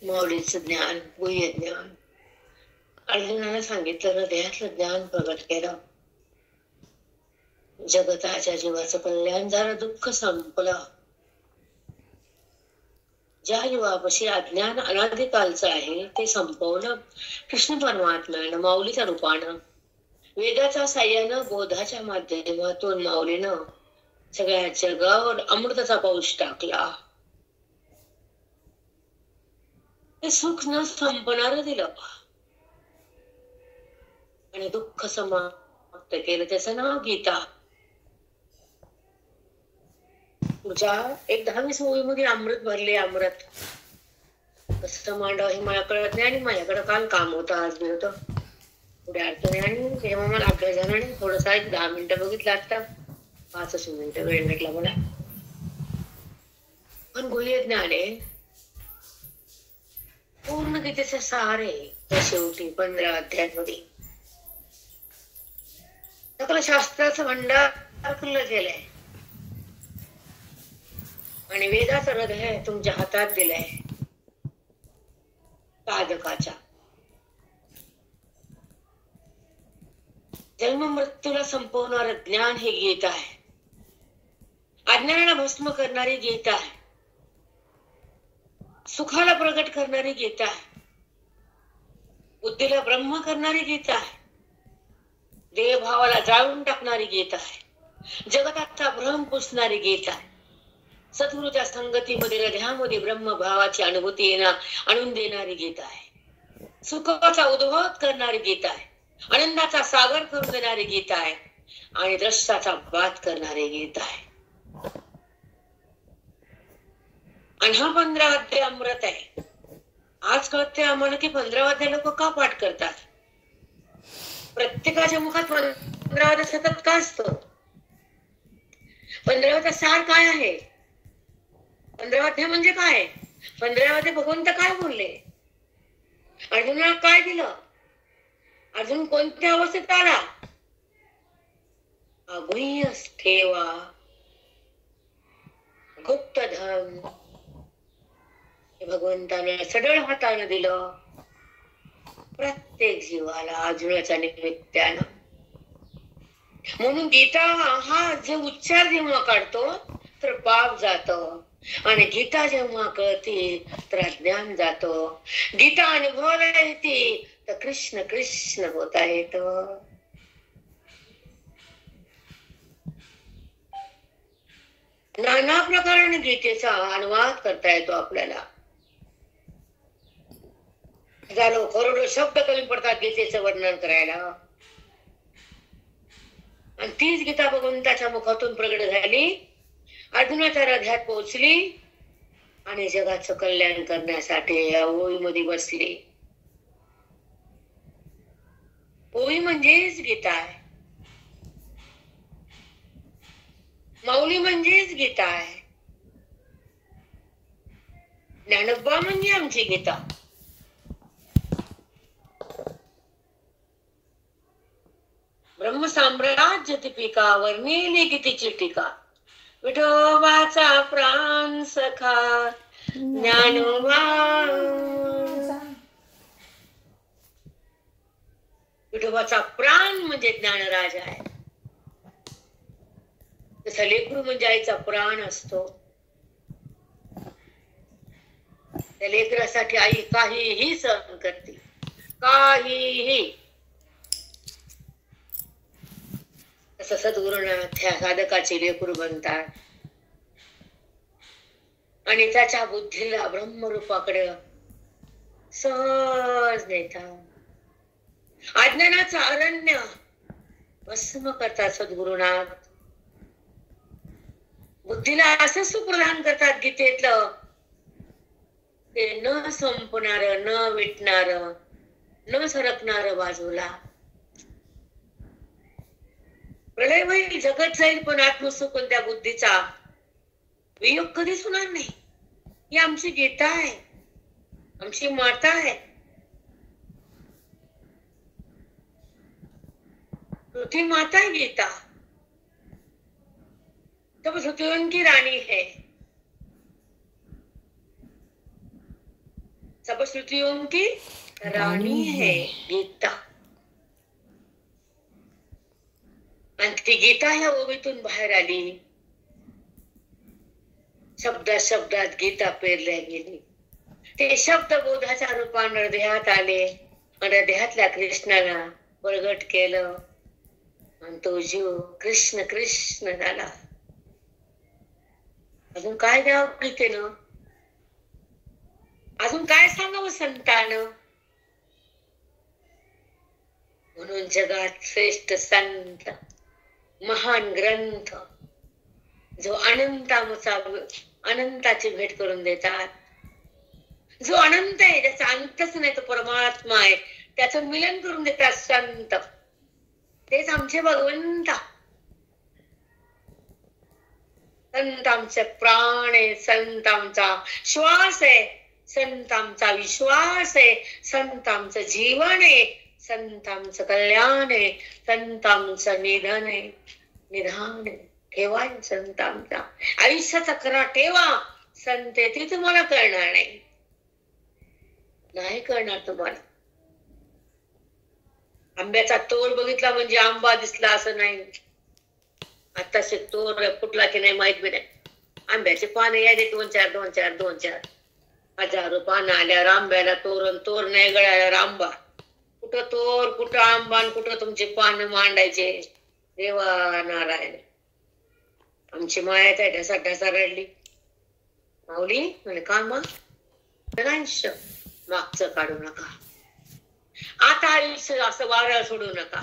माऊलीचं ज्ञान, गुह्य ज्ञान अर्जुनाला सांगितलं, हृदयातलं ज्ञान प्रगट केलं. जगताच्या जीवाचं कल्याण झालं, दुःख संपलं. ज्या जीवापाशी अज्ञान अनादिकालचं आहे ते संपवलं कृष्ण परमात्म्यानं, माऊलीच्या रूपानं, वेदाच्या साह्यानं, बोधाच्या माध्यमातून माऊलीनं सगळ्या जगावर अमृताचा पाऊस टाकला. ते सुख न संपणारं दिलं आणि दुःख समाप्त केलं. त्याचं नाव गीता. तुझ्या एक 10-20 ओळीमध्ये अमृत भरले. अमृत कसं मांडव हे मला कळत नाही, आणि माझ्याकडे काल काम होतं, आज बी होतं, पुढे अडचणी, आणि तेव्हा मला अभ्यास झाला नाही. थोडसा एक 10 मिनिटं बघितलं, आता 5 मिनिटं वेळ भेटला मला. पण गुह्य ज्ञान आहे, पूर्ण गीतेचं सार आहे. शेवटी 15 अध्यायांमध्ये सकल शास्त्राचं भंडार खुल्लं गेलंय आणि वेदाचं हृदय तुमच्या हातात दिलंय, साधकाच्या. जन्म मृत्यूला संपवणारं ज्ञान हे गीता आहे. अज्ञानाला भस्म करणारी गीता आहे. सुखाला प्रगट करणारी गीता आहे. बुद्धीला ब्रह्म करणारी गीता आहे. देहभावाला जाळून टाकणारी गीता आहे. जगताचा भ्रम पुसणारी गीता आहे. सद्गुरूच्या संगतीमध्ये हृदयामध्ये ब्रह्मभावाची अनुभूती आणून देणारी गीता आहे. सुखाचा उद्भव करणारी गीता आहे. आनंदाचा सागर करून देणारी गीता आहे. आणि द्रष्टाचा बात करणारी गीता आहे. आणि हा 15 अध्याय अमृत आहे. आज कळते आम्हाला की 15 अध्याय लोक का पाठ करतात. प्रत्येकाच्या मुखात 15 अध्याय सतत का असतो. 15 अध्याय सार काय आहे. 15 अध्याय म्हणजे काय. 15 अध्याय भगवंत काय बोलले, अर्जुनाला काय दिलं, अर्जुन कोणत्या अवस्थेत आला. अगुह्य ठेवा, गुप्त धन भगवंताने सडळ हाताने दिलं प्रत्येक जीवाला अर्जुनाच्या निमित्तानं. म्हणून गीता हा जे उच्चार जेव्हा काढतो तर पाप जातो, आणि गीता जेव्हा कळते तर अज्ञान जातो. गीता अनुभवाला येते तर कृष्ण कृष्ण होता येत. नाना प्रकाराने गीतेचा अनुवाद करता येतो आपल्याला. हजारो करोडो शब्द कमी पडतात गीतेचं वर्णन करायला. आणि तीच गीता भगवंताच्या मुखातून प्रगट झाली, अर्जुनाच्या हृदयात पोहोचली आणि जगाचं कल्याण करण्यासाठी या ओळीमध्ये बसली. ओळी म्हणजेच गीता आहे. माऊली म्हणजेच गीता आहे. ज्ञानोबा म्हणजे आमची गीता. ब्रह्मसाम्राज्य दीपिका वर्णिली गीतेची टीका. विठोबाचा प्राण सखा ज्ञानोबा. विठोबाचा प्राण म्हणजे ज्ञानराज आहे. तसा लेकरू म्हणजे आईचा प्राण असतो. त्या लेकरासाठी आई काहीही सहन करते, काहीही. तसं सद्गुरुनाथ ह्या साधकाचे लेकरू बनतात आणि त्याच्या बुद्धीला ब्रह्मरूपाकडे सहज नेतात. अज्ञानाचं अरण्य भस्म करतात सद्गुरुनाथ. बुद्धीला असं सुप्रदान करतात गीतेतलं, ते न संपणार, न विटणार, न सरकणार बाजूला. प्रलय होईल, जगत जाईल, पण आत्मसुखून त्या बुद्धीचा वियोग कधीच होणार नाही. ही आमची गीता आहे, आमची माता आहे. पृथ्वी माता है गीता, तब पृथ्वी की रानी है. सब श्रुतियों की राणी है गीता. आणि ती गीता ह्या ओवीतून बाहेर आली. शब्दात शब्दात गीता पेरल्या गेली. ते शब्द बोधाच्या रूपाने हृदयात आले आणि हृदयातल्या कृष्णाला प्रगट केलं आणि तो जीव कृष्ण कृष्ण झाला. अजून काय द्यावं गीतेनं? अजून काय सांगावं संतानं? म्हणून जगात श्रेष्ठ संत, महान ग्रंथ जो अनंताची भेट करून देतात, जो अनंत आहे, ज्याचा अंतच नाही, तो परमात्मा आहे, त्याचं मिलन करून देतात संत. तेच आमचे भगवंत. संत आमचे प्राण आहे, संत आमचा श्वास आहे, संत आमचा विश्वास आहे, संत आमचं जीवन आहे, संत आमचं कल्याण आहे, संत आमचं निधन आहे, निधान आहे. ठेवा संत आमचा आयुष्याचा खरा ठेवा. संत ते तुम्हाला कळणार नाही, नाही कळणार तुम्हाला. आंब्याचा तोर बघितला म्हणजे आंबा दिसला असं नाही. आताचे तोर फुटला की नाही माहित बी नाही. आंब्याचे पाने यायचे 2-4 हजारो पानं आल्यावर आंब्याला तोरण, तोर नाही गळाल्यावर आंबा. कुठं तोर, कुठं आंबा, कुठं तुमचे पानं मांडायचे. देवा नारायण, आमची माया त्या ढसा ढसा रडली. माऊली म्हणे का मग मागचं काढू नका, आता आयुष्य असं वारं सोडू नका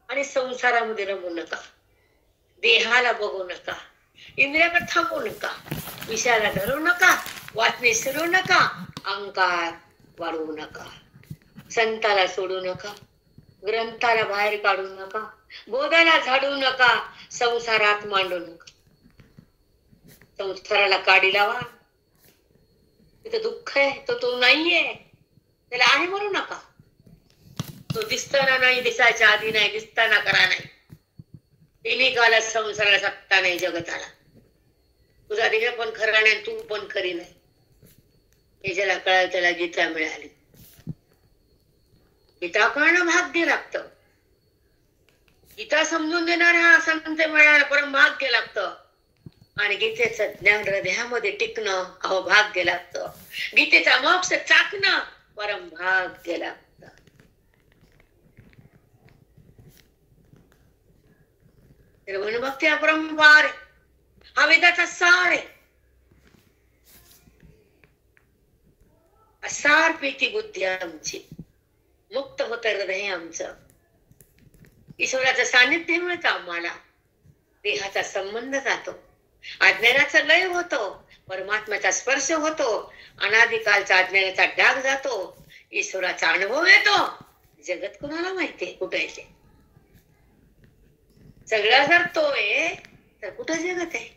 आणि संसारामध्ये रमू नका, देहाला बघू नका, इंद्रियाकडे थांबू नका, विषयाला धरू नका, वाचणे सुरू नका, अहंकार वाढवू नका, संताला सोडू नका, ग्रंथाला बाहेर काढू नका, बोधाला झाडू नका, संसारात मांडू नका. संसाराला काडी लावा. तिथं दुःख आहे तो तो नाहीये, त्याला आहे म्हणू नका. तो दिसताना नाही, दिसायच्या आधी नाही, दिसताना करा नाही. तिन्ही काला संसाराला सत्ता नाही जगताला. तुझा देह पण खरा नाही, तू पण खरी नाही. हे ज्याला कळाल त्याला गीता मिळाली. गीता कळणं भाग्य लागतं. गीता समजून देणाऱ्या संत मिळायला परम भाग्य लागतं. आणि गीतेचं ज्ञान हृदयामध्ये टिकणं अहो भाग्य लागतं. गीतेचा मोक्ष चाकणं परम भाग्य लागतं. भक्ती हा परंपार, हा वेदाचा सार आहे. सार प्रीती बुद्धी आमची, मुक्त होत हृदय आमचं. ईश्वराचं सानिध्य मिळतं आम्हाला. देहाचा संबंध जातो, अज्ञानाचा लय होतो, परमात्म्याचा स्पर्श होतो, अनादिकालचा अज्ञानाचा डाग जातो, ईश्वराचा अनुभव येतो. जगत कुणाला माहितीये कुठे येते? सगळा जर तो आहे तर कुठं जगत आहे?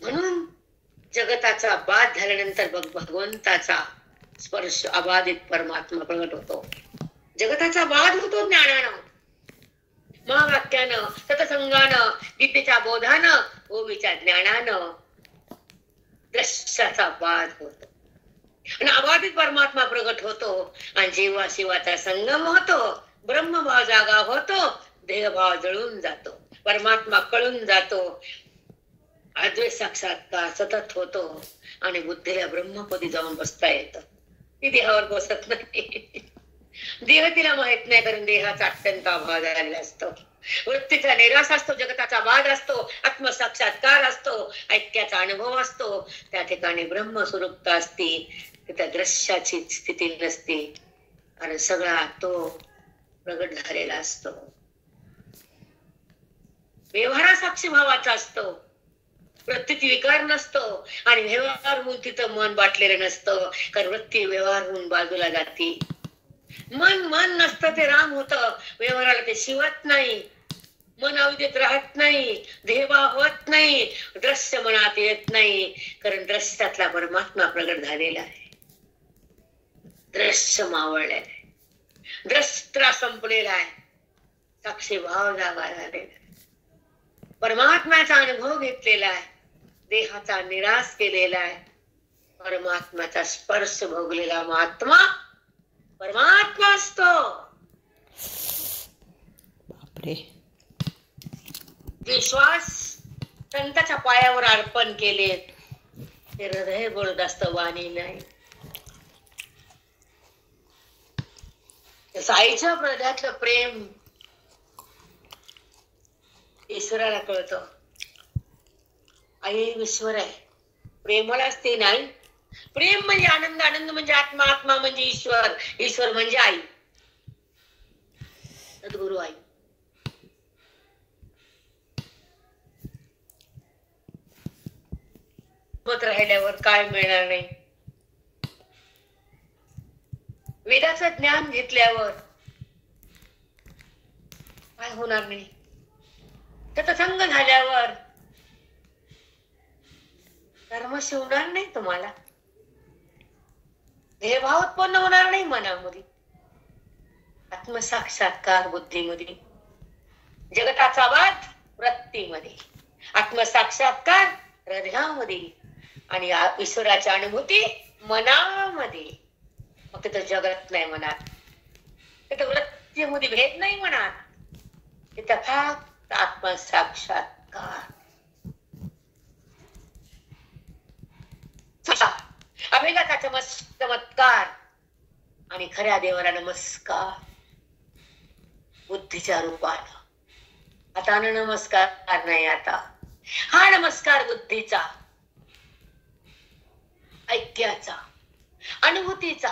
म्हणून जगताचा बाध झाल्यानंतर भगवंताचा स्पर्श अबाधित परमात्मा प्रगट होतो. जगताचा बाध होतो ज्ञानानं, महावाक्यानं, सतसंगानं, गीतेच्या बोधानं, ओवीच्या ज्ञानानं दृश्याचा बाध होतो आणि अबाधित परमात्मा प्रगट होतो आणि जीवा शिवाचा संगम होतो. ब्रह्मभाव जागा होतो, देहभाव जळून जातो, परमात्मा कळून जातो, अद्वैत साक्षात्कार सतत होतो आणि बुद्धीला ब्रह्मपदी जाऊन बसता येतं. ती देहावर बसत नाही. देह तिला माहित नाही, कारण देहाचा अत्यंत अभाव झालेला असतो. वृत्तीचा निराश असतो, जगताचा बाध असतो, आत्मसाक्षात्कार असतो, ऐक्याचा अनुभव असतो. त्या ठिकाणी ब्रह्मस्वरूपता असती, तिथं दृश्याची स्थिती नसती आणि सगळा तो प्रगट झालेला असतो. व्यवहारा साक्षी भावाचा असतो, वृत्तीत विकार नसतो आणि व्यवहार होऊन तिथं मन बाटलेलं नसतं, कारण वृत्ती व्यवहार होऊन बाजूला जाती. मन नसतं ते राम होतं, व्यवहाराला ते शिवत नाही, मन अविद्येत राहत नाही, देहभाव होत नाही, दृश्य मनात येत नाही, कारण दृश्यातला परमात्मा प्रगट झालेला आहे. दृश्य मावळलेलं आहे, दृष्टा संपलेला आहे, साक्षी भाव जागा झालेला आहे, परमात्म्याचा अनुभव घेतलेला आहे, देहाचा निराश केलेला आहे, परमात्म्याचा स्पर्श भोगलेला महात्मा परमात्मा असतो. बापरे. जे श्वास संताच्या पायावर अर्पण केले ते हृदय बोलत असत, वाणी नाही. साईच्या हृदयातलं प्रेम ईश्वराला कळत. आई ईश्वर आहे, प्रेमळ असते नाही. प्रेम म्हणजे आनंद, आनंद म्हणजे आत्मा, आत्मा म्हणजे ईश्वर, ईश्वर म्हणजे आई, सद्गुरु आई. सोबत राहिल्यावर काय मिळणार नाही. वेदाचं ज्ञान घेतल्यावर काय होणार नाही. त्याचा संग झाल्यावर कर्म शिवणार नाही तुम्हाला. देहभाव उत्पन्न होणार नाही मनामध्ये. आत्मसाक्षात्कार बुद्धीमध्ये, जगताचा वाद वृत्तीमध्ये, आत्मसाक्षात्कार हृदयामध्ये आणि ईश्वराची अनुभूती मनामध्ये. मग तिथं जगत नाही मनात, तिथं वृत्तीमध्ये भेद नाही मनात, तिथं फक्त आत्मसाक्षात्कार. अभेदाचा चमत्कार आणि खऱ्या देवाला नमस्कार बुद्धीच्या रूपानं. आता नमस्कार नाही, आता हा नमस्कार बुद्धीचा, ऐक्याचा, अनुभूतीचा,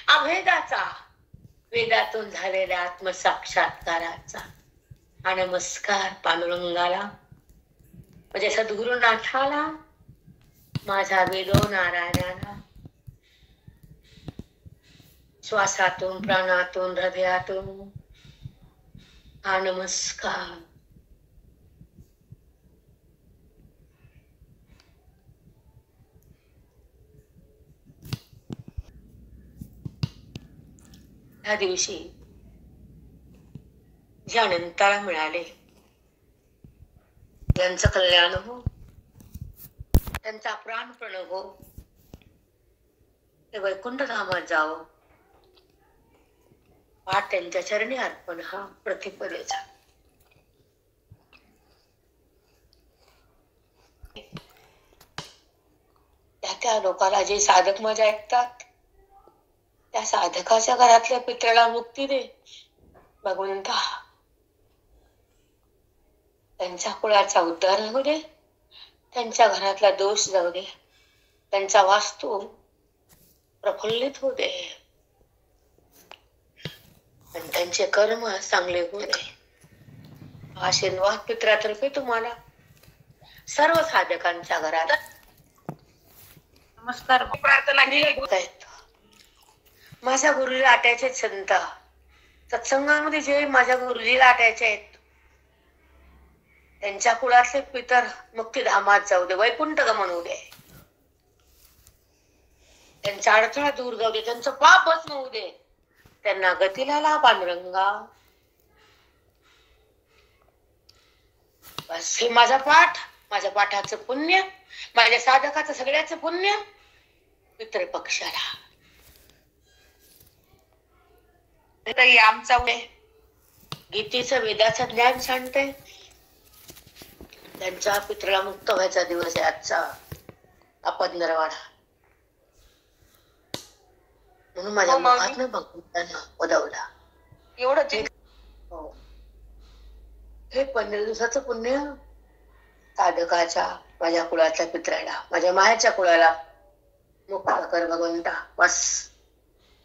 अभेदाचा, वेदातून झालेल्या आत्मसाक्षात्काराचा. हा नमस्कार पांडुरंगाला, म्हणजे सद्गुरुनाथाला, माझा वेदो नारायणाला. श्वासातून, प्राणातून, हृदयातून हा नमस्कार. ह्या दिवशी जे अनंताला मिळाले त्यांचं कल्याण हो, त्यांचा प्राण प्रणव हो, ते वैकुंठ धामात जावं. पाठ त्यांच्या चरणी अर्पण हा प्रतिपदेचा. त्या लोकाला जे साधक माझ्या ऐकतात त्या साधकाच्या घरातल्या पितराला मुक्ती दे भगवंता. त्यांच्या कुळाचा उद्धार होऊ दे, त्यांच्या घरातला दोष जाऊ दे, त्यांचा वास्तू प्रफुल्लित होऊ दे आणि त्यांचे कर्म चांगले होऊ दे. आशीर्वाद पितरातर्फे तुम्हाला सर्व साधकांच्या घरात नमस्कार प्रार्थना केली. माझ्या गुरुला आटायचे संत सत्संगामध्ये जे माझ्या गुरुजीला आटायचे आहेत त्यांच्या कुळातले पितर मुक्तिधामात जाऊ दे, वैकुंठ गमन होऊ दे, त्यांचा अडथळा दूर जाऊ दे, त्यांचं पाप भस्म होऊ दे, त्यांना गतीला ला पांडुरंगा. बस हे माझा पाठ, माझ्या पाठाचं पुण्य, माझ्या साधकाचं सगळ्याचं पुण्य पितृ पक्षाला. आमचा गीतेचं वेदाचं ज्ञान सांगते, त्यांच्या पितृला मुक्त व्हायचा दिवस आहे आजचा अपंधरवाडा. म्हणून माझ्या मुखातनं भगवंतानं पदवला एवढं. हे 15 दिवसाचं पुण्य साधकाच्या, माझ्या कुळाच्या पितराला, माझ्या मायाच्या कुळाला मुक्त कर भगवंता. बस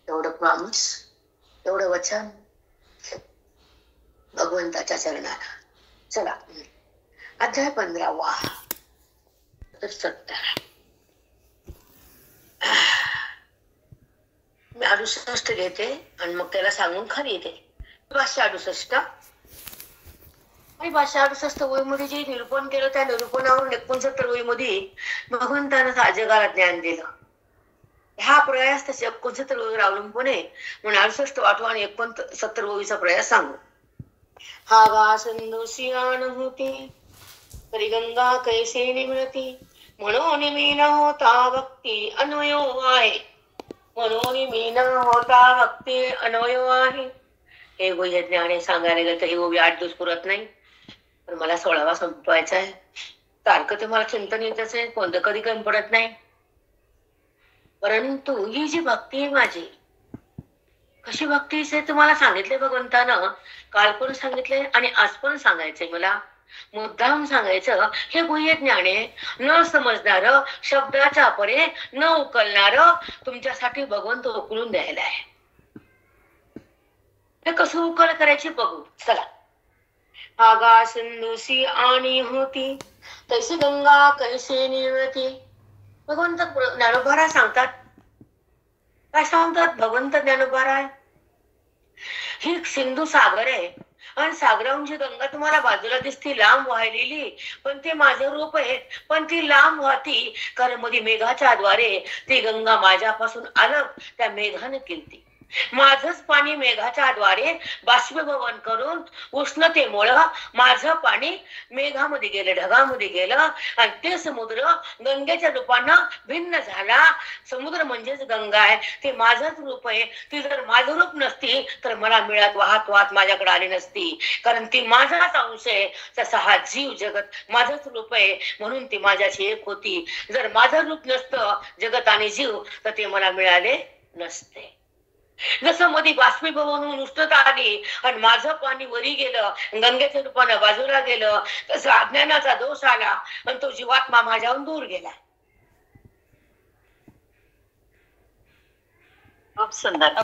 एवढं प्रॉमिस, एवढं वचन भगवंताच्या चरणाला. चला अध्याय 15वा 70. मी 68 घेते आणि मग त्याला सांगून खाली येते. 568 आणि 568 वहीमध्ये जे निरूपण केलं त्या निरूपणावरून 69 वहीमध्ये भगवंतानं जगाला ज्ञान दिलं. हा प्रयास त्याचे 69 वहीवर अवलंबून आहे म्हणून 68 वाटू आणि 69 वहीचा प्रयास सांगू. हा गा सिंधू सियान होती तरी गंगा कैसे निमिळती, म्हणून मी न होता भक्ती अन्वयो आहे. म्हणून मी न होता भक्ती अन्वयो आहे. हे गुह्य ज्ञाने सांगायला गेलं तर हे ओवी 8 दिवस पुरत नाही. पण मला 16वा संपवायचा आहे. सारखं ते मला चिंतन येतच आहे, कोणतं कधी कमी पडत नाही. परंतु ही जी भक्ती आहे माझी, कशी भक्ती आहे तुम्हाला सांगितले भगवंतानं, काल पण सांगितले आणि आज पण सांगायचंय. मला मुद्दाम सांगायचं, हे गुह्य ज्ञाने न समजणार, शब्दाच्या परे न उकलणार तुमच्यासाठी भगवंत उकलून द्यायला आहे. हे कसं उकल करायची बघू चला. आगा सिंधुसी आणि होती तैसी गंगा कैसे निवती. भगवंत ज्ञानोबा सांगतात. काय सांगतात भगवंत ज्ञानोबा? ही सिंधू सागर आहे आणि सागराहून जी गंगा तुम्हाला बाजूला दिसती लांब वाहिलेली, पण ते माझं रूप आहे. पण ती लांब वाहती कारण मध्ये मेघाच्या द्वारे ती गंगा माझ्यापासून अलग त्या मेघाने केलती. माझंच पाणी मेघाच्या द्वारे बाष्पीभवन करून उष्णतेमुळे माझं पाणी मेघामध्ये गेलं, ढगामध्ये गेलं आणि ते समुद्र गंगेच्या रूपानं भिन्न झाला. समुद्र म्हणजेच गंगा आहे, ते माझंच रूप आहे. ती जर माझं रूप नसती तर मला मिळत वाहत वाहत माझ्याकडे आली नसती, कारण ती माझाच अंश आहे. तसा हा जीव जगत माझंच रूप आहे म्हणून ती माझ्याशी एक होती. जर माझं रूप नसतं जगत आणि जीव तर ते मला मिळाले नसते. जसं मध्ये बाष्पीभवन होऊन उष्णता आली आणि माझं पाणी वरी गेलं, गंगेच्या रूपानं बाजूला गेलं, तसं अज्ञानाचा दोष आला आणि तो जीवात्मा माझ्याहून दूर गेला. खूप सुंदर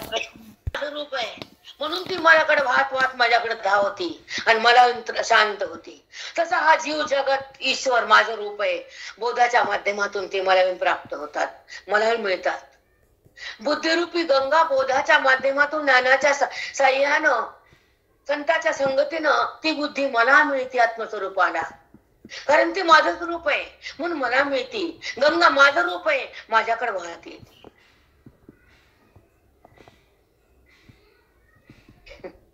रूप आहे म्हणून ती माझ्याकडे वाहत वाहत माझ्याकडे धावती आणि मला शांत होती. तसा हा जीव जगत ईश्वर माझं रूप आहे. बोधाच्या माध्यमातून ते मला प्राप्त होतात, मला मिळतात. बुद्धिरूपी गंगा बोधाच्या माध्यमातून ज्ञानाच्या साह्यानं संताच्या संगतीनं ती बुद्धी मला मिळते आत्मस्वरूपाला, कारण ती माझंच रूप आहे म्हणून मला मिळते. गंगा माझं रूप आहे, माझ्याकडे वाहत येते.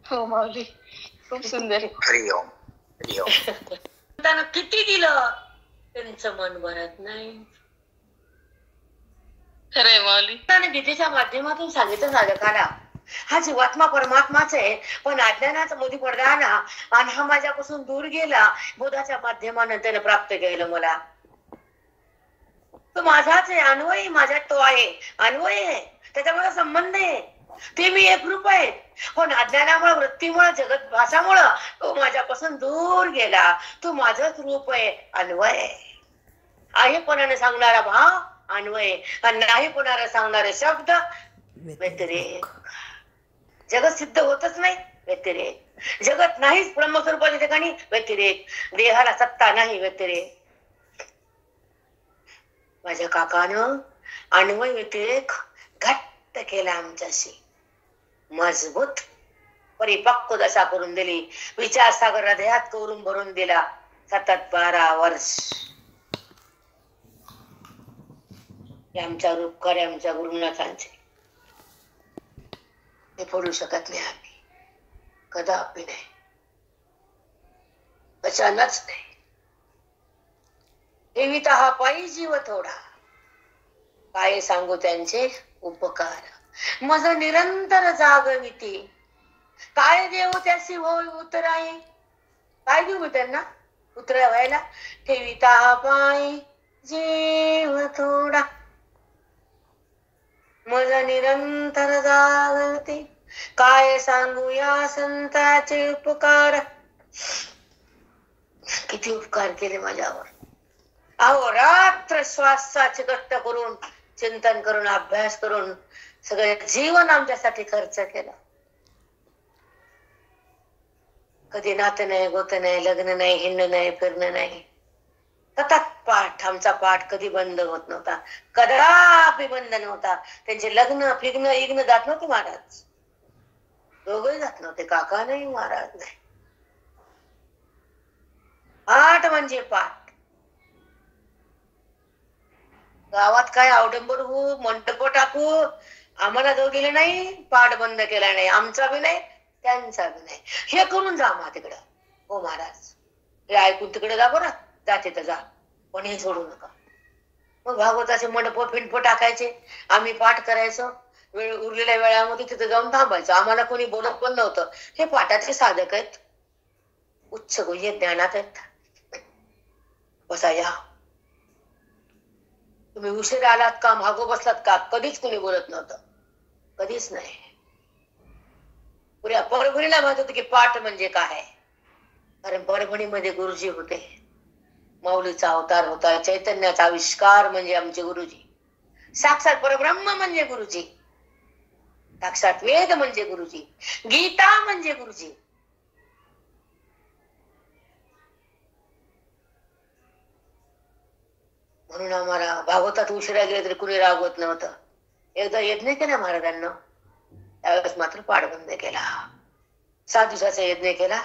हो माऊली, खूप सुंदर. हरिओम हरिओम. त्यांना किती दिलं त्यांचं मन भरत नाही. खरंय माऊली. त्याने गीतेच्या माध्यमातून सांगितलं साधकाला, हा जीवात्मा परमात्माच आहे पण अज्ञानाचा मध्ये पडला आणि हा माझ्यापासून दूर गेला. बोधाच्या माध्यमानं त्याने प्राप्त केलं मला. तो माझाच आहे, अन्वय माझ्यात तो आहे, अन्वय आहे, त्याच्यामुळे संबंध आहे. ते मी एक रूप आहे पण अज्ञानामुळे वृत्तीमुळे जगत भासामुळे तो माझ्यापासून दूर गेला. तो माझंच रूप आहे, अन्वय आहे. पणाने सांगणारा भाव अन्वय आणि नाही पणाने सांगणारे शब्द व्यतिरेक. जगत सिद्ध होतच नाही, व्यतिरेक. जगत नाहीच ब्रह्मस्वरूपाच्या ठिकाणी, व्यतिरेक. देहाला सत्ता नाही, व्यतिरेक. माझ्या काकानं अन्वय व्यतिरेक घट्ट केला आमच्याशी, मजबूत परिपक्व दशा करून दिली. विचार सागर हृदयात करून भरून दिला. सतत 12 वर्ष आमच्या रूपकार आमच्या गुरुनाथांचे ते फोडू शकत नाही आम्ही, कदापि नाही, अचानच नाही. ठेविता हा पायी जीव थोडा, काय सांगू त्यांचे उपकार. मज निरंतर जागविती, काय देऊ त्याशी होय उतराई. काय देऊ मी त्यांना उतरा व्हायला. ठेविता हा पायी जीव थोडा, मज निरंतर जागवते, काय सांगू या संताचे उपकार. किती उपकार केले माझ्यावर. अहो रात्र श्वासाचे कष्ट करून, चिंतन करून, अभ्यास करून सगळे जीवन आमच्यासाठी खर्च केला. कधी नातं नाही, गोत नाही, लग्न नाही, हिंड नाही, फिरणं नाही. सतत पाठ. आमचा पाठ कधी बंद होत नव्हता, कदापि बंद नव्हता. त्यांचे लग्न फिग्न इग्न जात नव्हते महाराज, दोघंही जात नव्हते, काका नाही महाराज नाही. पाठ म्हणजे पाठ. गावात काय अवडंबर होऊ, मंडप टाकू, आम्हाला जाऊ दिले नाही. पाठ बंद केला नाही, आमचा बी नाही, त्यांचा बी नाही. हे करून जा मा तिकडं. हो महाराज, हे ऐकून तिकडे जा बरं, जाते तर जा, पण हे सोडू नका. मग भागवताचे मंडप फिंडप टाकायचे, आम्ही पाठ करायचो, वेळ उरलेल्या वेळामध्ये तिथे जाऊन थांबायचं. आम्हाला कोणी बोलत पण नव्हतं. हे पाठाचे साधक आहेत, उच्च गुह्य ज्ञानात आहेत, बसा या. तुम्ही उशीर आलात का, मागो बसलात का, कधीच कोणी बोलत नव्हतं, कधीच नाही. पुऱ्या परभणीला माहित होतं की पाठ म्हणजे काय. कारण परभणीमध्ये गुरुजी होते, माऊलीचा अवतार होता, चैतन्याचा आविष्कार म्हणजे आमचे गुरुजी, साक्षात परब्रह्म म्हणजे गुरुजी, साक्षात वेद म्हणजे गुरुजी, गीता म्हणजे गुरुजी. म्हणून आम्हाला भागवतात उशिरा गेले तरी कुणी रागवत नव्हतं. एकदा यज्ञ केला महाराजांना, त्यावेळेस मात्र पाठबंद केला. 7 दिवसाचा यज्ञ केला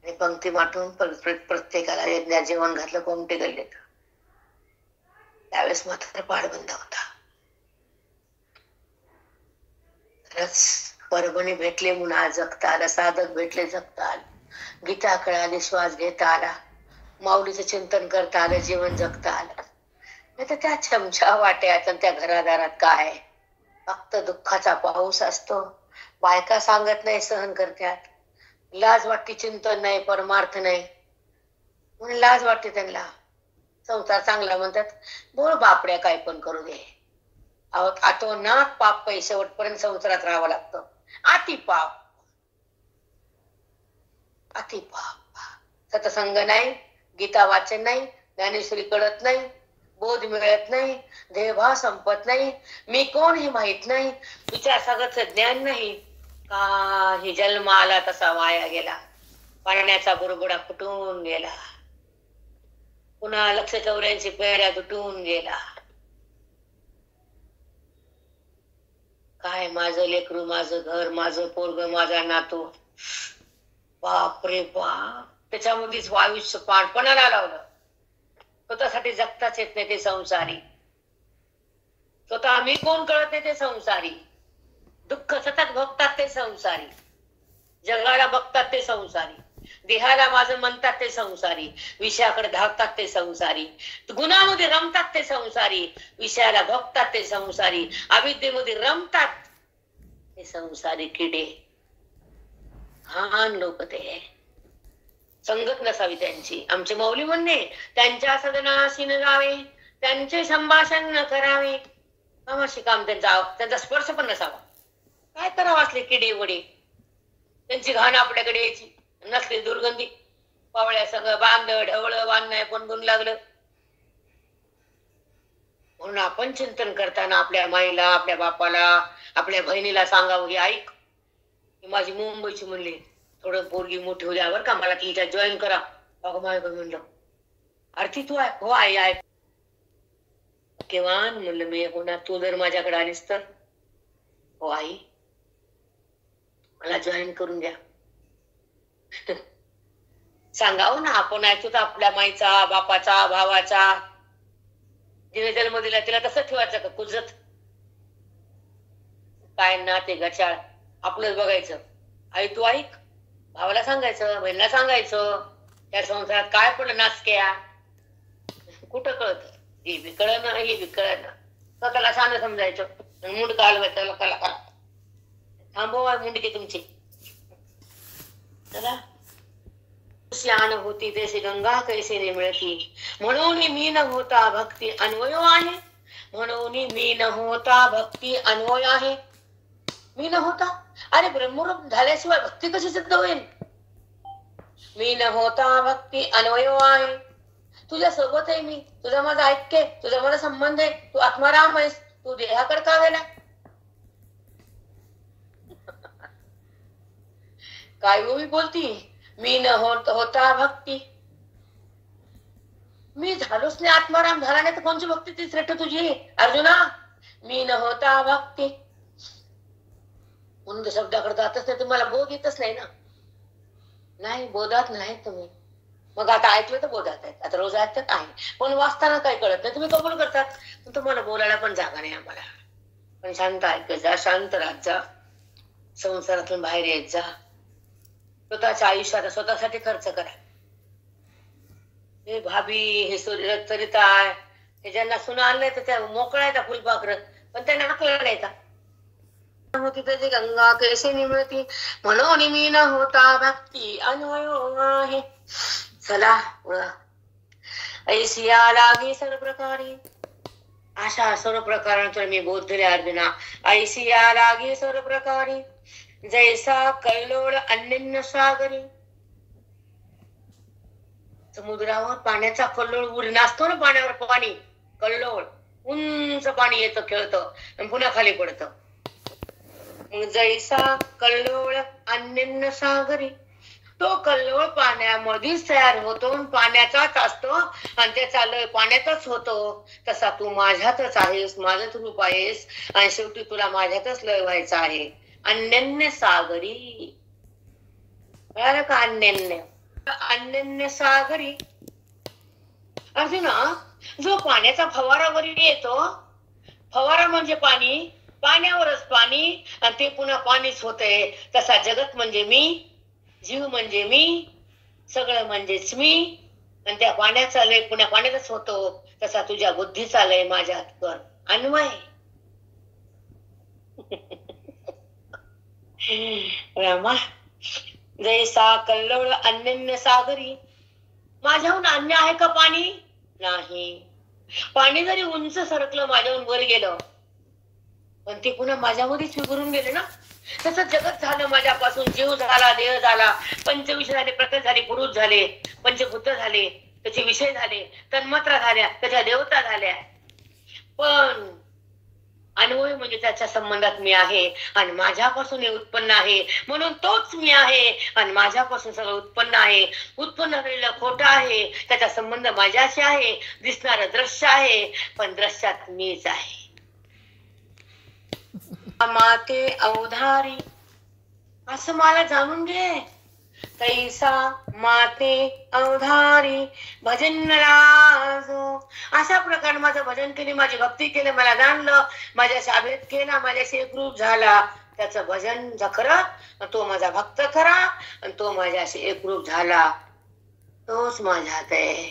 आणि पंक्ती माठून प्रत्येकाला यज्ञात जेवण घातलं कोमटे गल्लीत. त्यावेळेस मात्र पाठबंद होता. खरंच परभणी भेटले म्हणून आज जगता आला, साधक भेटले जगता आलं, गीता कळाली श्वास घेता आला, माऊलीचं चिंतन करता आलं, जीवन जगता आलं. नाही तर त्या चमच्या वाट्यात त्या घरादारात काय, फक्त दुःखाचा पाऊस असतो. बायका सांगत नाही, सहन करतात. लाज वाटते, चिंतन नाही, परमार्थ नाही म्हणून लाज वाटते त्यांना. संसार चांगला म्हणतात, बोल बापड्या काय पण करू दे. आतोनात पाप पैसेवटपर्यंत संसारात राहावं लागतं. अति पाप, अति पाप. सत्संग नाही, गीता वाचन नाही, ज्ञानेश्वरी कळत नाही, बोध मिळत नाही, देहभाव संपत नाही, मी कोण हे माहित नाही, विचार सागरचं ज्ञान नाही, काही जन्म आला तसा वाया गेला, पाण्याचा बुरबुडा फुटून गेला, पुन्हा 184 पेऱ्या तुटून गेला. काय माझं लेकरू, माझं घर, माझं पोरग, माझा नातू, बाप रे बाप. त्याच्यामध्येच आयुष्य पाणपणाला लावलं. स्वतःसाठी जगताच येत नाही ते संसारी, स्वतः मी कोण कळत नाही ते संसारी, दुःख सतत भोगतात ते संसारी, जगाला बघतात ते संसारी, देहाला माझं म्हणतात ते संसारी, विषयाकडे धावतात ते संसारी, गुणामध्ये रमतात ते संसारी, विषयाला भोगतात ते संसारी, अविद्येमध्ये रमतात ते संसारी किडे. घाण लोक ते, संगत नसावी त्यांची. आमचे माऊली म्हणणे, त्यांच्या सदनासी न जावे, त्यांचे संभाषण न करावे. कामाशी काम त्यांचा स्पर्श पण नसावा. काय करावं असले किडे वडे, त्यांची घाण आपल्याकडे यायची, नसली दुर्गंधी, पावळ्या सगळं बांध ढवळ बांधणं पण गुण लागलं. म्हणून आपण चिंतन करताना आपल्या माईला, आपल्या बापाला, आपल्या बहिणीला सांगावं, ही ऐक, ही माझी मुंबईची म्हणली, थोडं पोरगी मोठी होऊ द्या बरं का, मला तिच्या जॉईन करा. अगं माय म्हणलं, आरती तू आहे? हो आई आहे. केव्हा म्हणलं मी होणार, तू जर माझ्याकडे आलीस तर. हो आई, मला जॉईन करून द्या. सांगावं ना, आपण ऐकतो आपल्या माईचा, बापाचा, भावाचा, जिने जन्म दिला तिला तसं ठेवायचं का कुजत? काय ना ते गचाळ आपलंच बघायचं. आई तू ऐक, भावाला सांगायचं, बहिणीला सांगायचं, त्या संसारात काय पडलं नाचक्या, कुठं कळत, हे बी कळणं, हे बी कळणं. स्वतःला शान समजायचं, मुंडका हलवायचं लोकाला. थांबवा मुंडकी तुमची. चला, श्यान होती तैसे गंगा कैसे ने मिळती, म्हणून मी न होता भक्ती अन्वय आहे, म्हणून मी न होता भक्ती अन्वय आहे. मी न होता, अरे ब्रह्मरूप झाल्याशिवाय भक्ती कशी सिद्ध होईल? मी न होता भक्ती अन्वय आहे. तुझ्या सोबत आहे मी, तुझा माझा ऐक्य, तुझा माझा संबंध आहे, तू आत्माराम आहेस, तू देहाकडे का गेला? काय मी बोलती, मी न होता भक्ती. मी झालोच नाही, आत्माराम झाला नाही तर कोणची भक्ती ती श्रेष्ठ तुझी अर्जुना? मी न होता भक्ती म्हणून ते शब्दाकडे जातच नाही. तुम्हाला बोध येतच नाही ना, नाही बोधात नाही तुम्ही. मग आता ऐकलं तर बोधात आहेत, आता रोज ऐकतात आहे, पण वाचताना काही कळत नाही. तुम्ही कबूल करतात, पण तुम्हाला बोलायला पण जागा नाही आम्हाला. पण शांत ऐकत जा, शांत राहत जा, संसारातून बाहेर येत जा, स्वतःच्या आयुष्यात स्वतःसाठी खर्च करा. हे भाभी, हे चरिता, हे ज्यांना सुना आणलंय तर त्या मोकळा येतात फुलपाखर, पण त्यांना नकला नाही येतात. होती त्याची गंगा कैसे निमिळती, म्हणून मी न होता भक्ती अन्वयो आहे. चला ऐसिया लागे सर्व प्रकारे, अशा सर्व प्रकारांचा मी बोधले अर्जुना. ऐसिया लागे सर्व प्रकारे, जैसा कल्लोळ अन्य सागरी. समुद्रावर पाण्याचा कल्लोळ उडी नाचतो ना, पाण्यावर पाणी कल्लोळ उंच पाणी येतं खेळतं आणि पुन्हा खाली पडतं. जैसा कल्लोळ अन्य सागरी, तो कल्लोळ पाण्यामध्येच तयार होतो, पाण्याचाच असतो आणि त्याचा लय पाण्यातच होतो. तसा तू माझ्यातच आहेस, माझंच रूप आहेस आणि शेवटी तुला माझ्यातच लय व्हायचं आहे. अन्य सागरी, कळालं का? अन्य सागरी. अर्जुना, जो पाण्याचा फवारावर येतो, फवारा म्हणजे पाणी, पाण्यावरच पाणी आणि ते पुन्हा पाणीच होतंय. तसा जगत म्हणजे मी, जीव म्हणजे मी, सगळं म्हणजेच मी आणि त्या पाण्याचा लय पुन्हा पाण्यातच होतो. तसा तुझ्या बुद्धीचा लय माझ्यात कर अन्वय. रामा, जैसा कल्लोळ अन्य सागरी. माझ्याहून अन्य आहे का पाणी? नाही. पाणी जरी उंच सरकलं, माझ्याहून वर गेलं, पण ते पुन्हा माझ्यामध्येच विखरून गेले ना. तसं जगत झालं माझ्यापासून. जीव झाला, देह झाला, पंचविष झाले, प्रकृती झाली, पुरुष झाले, पंचभूत झाले, त्याचे विषय झाले, तन्मात्रा झाल्या, त्याच्या देवता झाल्या. पण अन्वय म्हणजे त्याच्या संबंधात मी आहे आणि माझ्यापासून हे उत्पन्न आहे, म्हणून तोच मी आहे आणि माझ्यापासून सगळं उत्पन्न आहे. उत्पन्न झालेलं खोटं आहे, त्याचा संबंध माझ्याशी आहे. दिसणारं दृश्य आहे, पण दृश्यात मीच आहे. माते अवधारी, असं मला जाणून घे. तैसा माते अवधारी भजन राजो. अशा प्रकारे माझं भजन केले, माझी भक्ती केली, मला जाणलं, माझ्याशी अभेद केला, माझ्याशी एकरूप झाला. त्याचं भजन खरं, तो माझा भक्त खरा आणि तो माझ्याशी एकरूप झाला. तोच माझ्यात आहे,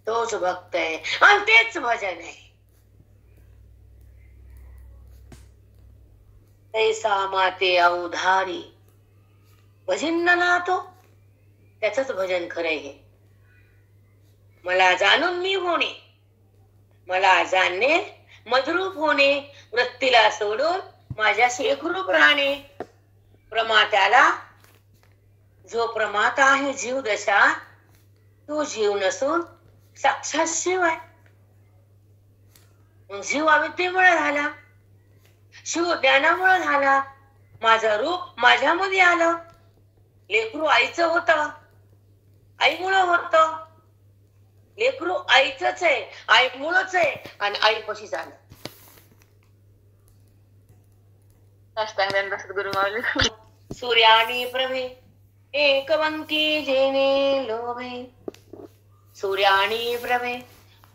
तोच भक्त आहे आणि तेच भजन आहे. तैसा माते अवधारी भजन ना, तो त्याच भजन खरंय. हे मला जाणून मी होणे, मला जाणणे मधुरूप होणे, वृत्तीला सोडून माझ्याशी एकरूप राहणे. प्रमात्याला, जो प्रमाता आहे जीव दशा, तो जीव नसून साक्षात शिव आहे. जीव अविद्येमुळे झाला, शिव ज्ञानामुळे झाला. माझं रूप माझ्यामध्ये आलं. लेकरू आईचं होत, आईमुळं होत. लेकरू आईच आहे, आईमुळंच आहे आणि आईपाशी झालं. सद्गुरु माऊली. सूर्यानी प्रभे एकवंकी जेने लोभे. सूर्यानी प्रभे,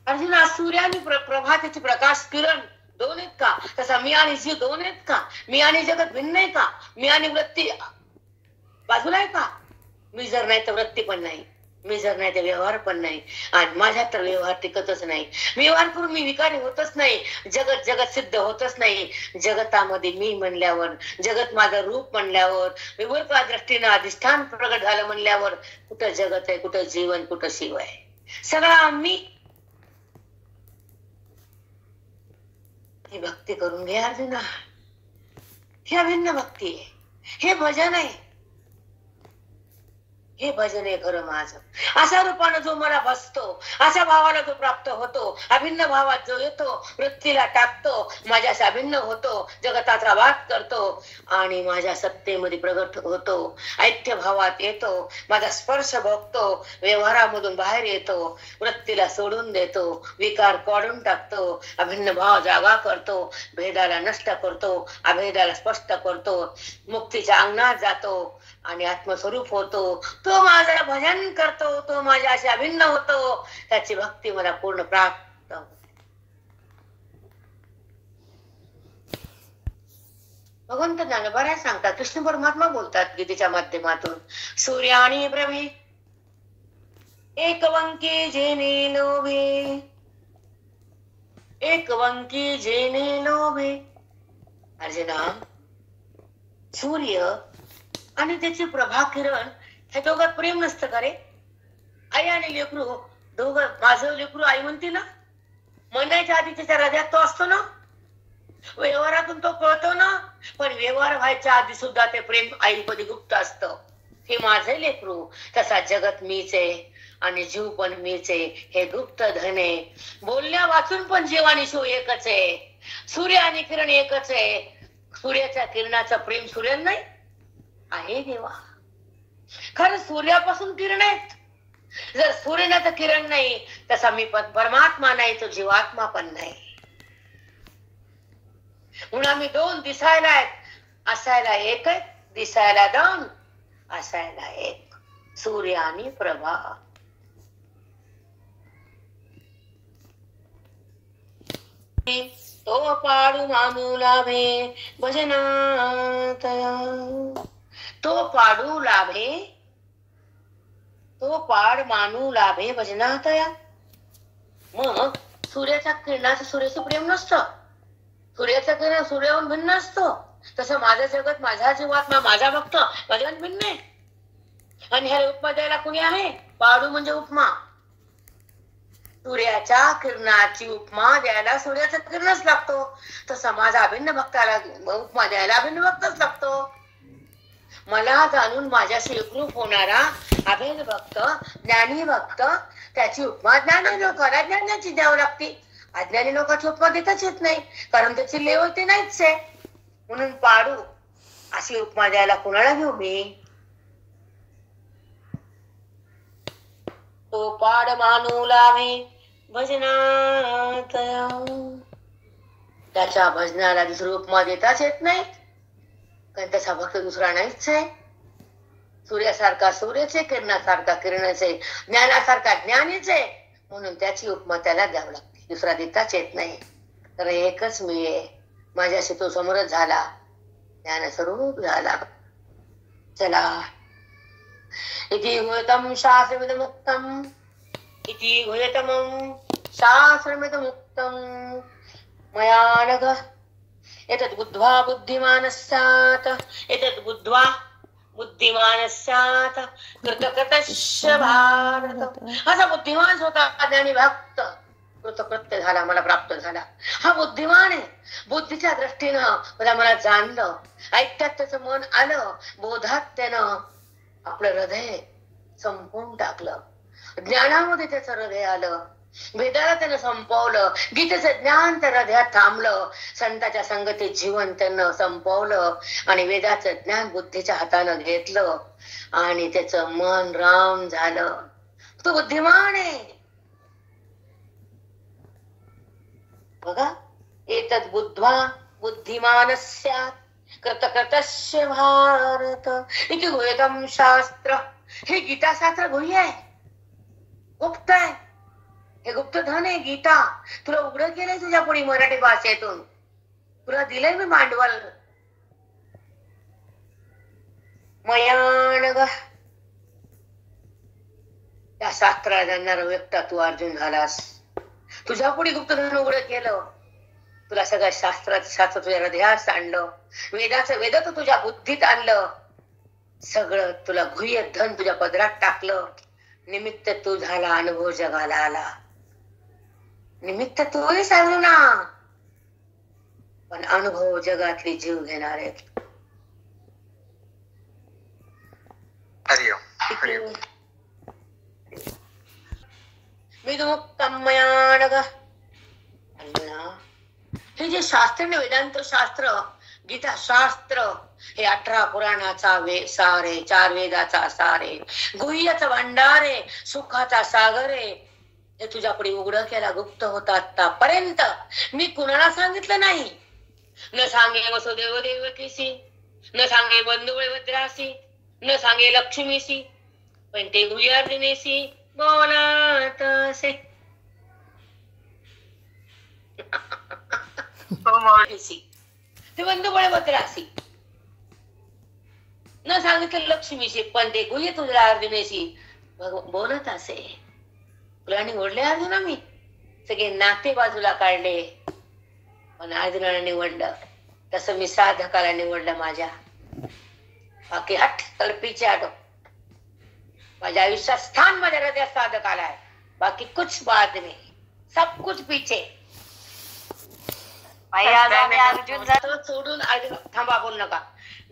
अर्जुना, सूर्यानी प्रभा, त्याचे प्रकाश किरण दोन आहेत का? तसा मी आणि जीव दोन आहेत का? मी आणि जगत भिन्न आहे का? मी आणि वृत्ती बाजूला आहे का? मी जर नाही तर वृत्ती पण नाही, मी जर नाही तर व्यवहार पण नाही आणि माझ्यात तर व्यवहार टिकतच नाही. व्यवहार करून मी विकारी होतच नाही, जगत जगत सिद्ध होतच नाही. जगतामध्ये मी म्हणल्यावर, जगत माझं रूप म्हणल्यावर, विवृत्ता दृष्टीनं अधिष्ठान प्रगट झालं म्हणल्यावर कुठं जगत आहे, कुठं जीवन, कुठं शिव आहे? सगळा मी. ही भक्ती करून घे अर्जुना, ही अभिन्न भक्ती आहे, हे भजन आहे, हे भजन आहे खरं माझं. अशा रूपानं जो मला बसतो, अशा भावाला जो प्राप्त होतो, अभिन्न भावात जो येतो, वृत्तीला टाकतो, माझ्याशी अभिन्न होतो, जगताचा वाद करतो आणि माझ्या सत्तेमध्ये प्रगट होतो, ऐक्य भावात येतो, माझा स्पर्श भोगतो, व्यवहारामधून बाहेर येतो, वृत्तीला सोडून देतो, विकार काढून टाकतो, अभिन्न भाव जागा करतो, भेदाला नष्ट करतो, अभेदाला स्पष्ट करतो, मुक्तीच्या अंगणात जातो आणि आत्मस्वरूप होतो. तो माझं भजन करतो, तो माझ्याशी अभिन्न होतो, त्याची भक्ती मला पूर्ण प्राप्त होते. भगवंत ज्ञानोबा सांगतात, कृष्ण परमात्मा बोलतात गीतेच्या माध्यमातून, सूर्यानी प्रभे एकवंकी जेने लोभे. एक वंकी जेने लोभे. अर्जुना, सूर्य आणि त्याची प्रभा किरण ह्या दोघात प्रेम नसतं का रे? आई आणि लेकरू दोघं, माझं लेकरू आई म्हणते ना, म्हणायच्या आधी त्याच्या हृदयात तो असतो ना, व्यवहारातून तो कळतो ना, पण व्यवहार व्हायच्या आधी सुद्धा ते प्रेम आईमध्ये गुप्त असतं. हे माझे लेकरू, तसा जगत मीच आहे आणि जीव पण मीच आहे, हे गुप्त धन आहे. बोलण्या वाचून पण जीव आणि शिव एकच आहे, सूर्य आणि किरण एकच आहे. सूर्याच्या किरणाचं प्रेम सूर्याला नाही आहे देवा. खरं सूर्यापासून किरण आहेत. जर सूर्याचं किरण नाही, तसा मी पण परमात्मा नाही, तो जीवात्मा पण नाही. म्हणून आम्ही दोन दिसायला आहेत, असायला एक आहे. दिसायला दोन, असायला एक. सूर्य आणि प्रभा. तो पाडू मानू लाभे भजनातया. तो पाडू लाभे, तो पाड मानू लाभे भजनातया. मग सूर्याच्या किरणाचं सूर्याचं प्रेम नसतं. सूर्याचं किरण सूर्याहून भिन्न असतो. तसं माझं जगत, माझा जीवात्मा, माझा भक्त माझ्याहून भिन्न आहे. आणि ह्या उपमा द्यायला कुणी आहे? पाडू म्हणजे उपमा. सूर्याच्या किरणाची उपमा द्यायला सूर्याचं किरणच लागतो. तसं माझा अभिन्न भक्ताला उपमा द्यायला अभिन्न भक्तच लागतो. मला जाणून माझ्याशी एकरूप होणारा अभेद भक्त, ज्ञानी भक्त, त्याची उपमा ज्ञानी लोकांना ज्ञानाची द्यावी लागते. अज्ञानी लोकांची उपमा देताच येत नाही, कारण त्याची लेवल ते नाहीच आहे. म्हणून पाडू अशी उपमा द्यायला कुणाला घेऊ मी? तो पाड मानू लावे भजनातया. त्याच्या भजनाला दुसरी उपमा देताच येत नाही, कारण त्याचा भक्त दुसरा नाहीच आहे. सूर्यासारखा सूर्यच आहे, किरणासारखा किरणच आहे, ज्ञानासारखा ज्ञानीच आहे. म्हणून त्याची उपमा त्याला द्यावी लागते, दुसरा देताच येत नाही. तर एकच मी आहे, माझ्याशी तो समरस झाला, ज्ञानस्वरूप झाला. चला, इति गुह्यतम शास्त्रमिदमुक्तम, इति गुह्यतमं शास्त्रमिदमुक्तम मया नघ. एतद् बुद्ध्वा बुद्धिमानः स्यात्, एतद् बुद्ध्वा बुद्धिमानः स्यात् कृतकृतस्य भारत. असा बुद्धिमान होता ज्ञानी भक्त, कृतकृत्य झाला, मला प्राप्त झाला. हा बुद्धिमान आहे. बुद्धीच्या दृष्टीनं मला जाणलं, ऐकत्यात त्याचं मन आलं, बोधात त्यानं आपलं हृदय संपवून टाकलं. ज्ञानामध्ये त्याचं हृदय आलं, वेदाला त्यानं संपवलं, गीतेचं ज्ञान त्या हृदयात थांबलं, संतांच्या संगतीत जीवन त्यानं संपवलं आणि वेदाचं ज्ञान बुद्धीच्या हातानं घेतलं आणि त्याचं मन राम झालं. तो बुद्धिमान आहे. बघा, एतद् बुद्ध्वा बुद्धिमानः स्यात् कृतकृतस्य भारत. इति गुह्यतम शास्त्र. हे गीता शास्त्र गुह्य आहे, गुप्त आहे. हे गुप्त धन आहे गीता. तुला उघड केलंय तुझ्या पुढे मराठी भाषेतून, तुला दिलंय मी भांडवल. मयानग. या शास्त्राला जाणणारा व्यक्त तू अर्जुन झालास. तुझ्या पुढे गुप्त धन उघड केलं, तुला सगळं शास्त्र तुझ्या हृदयात आणलं, वेदाचं वेद तू तुझ्या बुद्धीत आणलं, सगळं तुला गुह्य धन तुझ्या पदरात टाकलं. निमित्त तू झाला, अनुभव जगाला आला. निमित्त तूही सांगू ना, पण अनुभव जगातले जीव घेणार आहेत. हरिओम. विदुमुक्तम मया नघ. हे जे शास्त्र, वेदांत शास्त्र, गीता शास्त्र, हे 18 पुराणाचा सार आहे, 4 वेदाचा सार आहे, गुह्यचा भांडार आहे, सुखाचा सागर आहे. हे तुझ्या पुढे उघड केला, गुप्त होता आतापर्यंत. मी कुणाला सांगितलं नाही. न सांगे वसुदेव देवकीसी, न सांगे बंधुबळ भद्रासी, न सांगे लक्ष्मीसी, पण ते गुह्य अर्जुनेसी बोलत असे. ते बंधुबळ भद्रासी न सांगितलं लक्ष्मीशी, पण ते गुह्य तुझ्या अर्जुनेशी बोलत असे. तुला निवडले अर्जुना मी, सगळे नाते बाजूला काढले, पण अर्जुनाला निवडलं. तसं मी साधकाला निवडलं माझ्या. बाकी हट तळपीचे आटो. माझ्या आयुष्यात स्थान माझ्या हृदयात साधकाला आहे. बाकी कुछ बाद नहीं, सब कुछ पीछे. अर्जुन सोडून अर्जुन थांबा, बोल नका.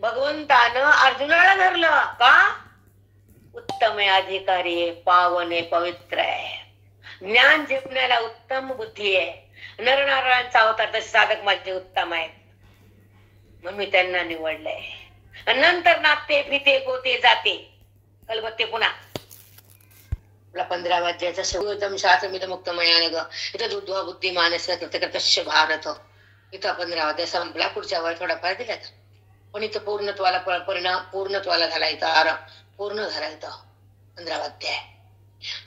भगवंतानं अर्जुनाला धरलं का? उत्तम आहे, अधिकारी आहे, पावन आहे, पवित्र आहे, ज्ञान झेपण्याला उत्तम बुद्धी आहे. नरनारायणचा अवतार तसे साधक माझे उत्तम आहेत, म्हणून मी त्यांना निवडलंय. नंतर नाते फिते गोते जाते कलबत्ते पुन्हा. 15 वाद्याचा शिवतम शास्त्रमिद मुक्त मयानग इथं दुर्ध्वा बुद्धी मानस कृतकृतश्य भारत. इथं 15 वाद्या संपला. पुढच्या वर थोडाफार दिल्यात, पण इथं पूर्णत्वाला परिणाम पूर्णत्वाला झाला. इथं पूर्ण झाला. इथं 15 वाद्य आहे.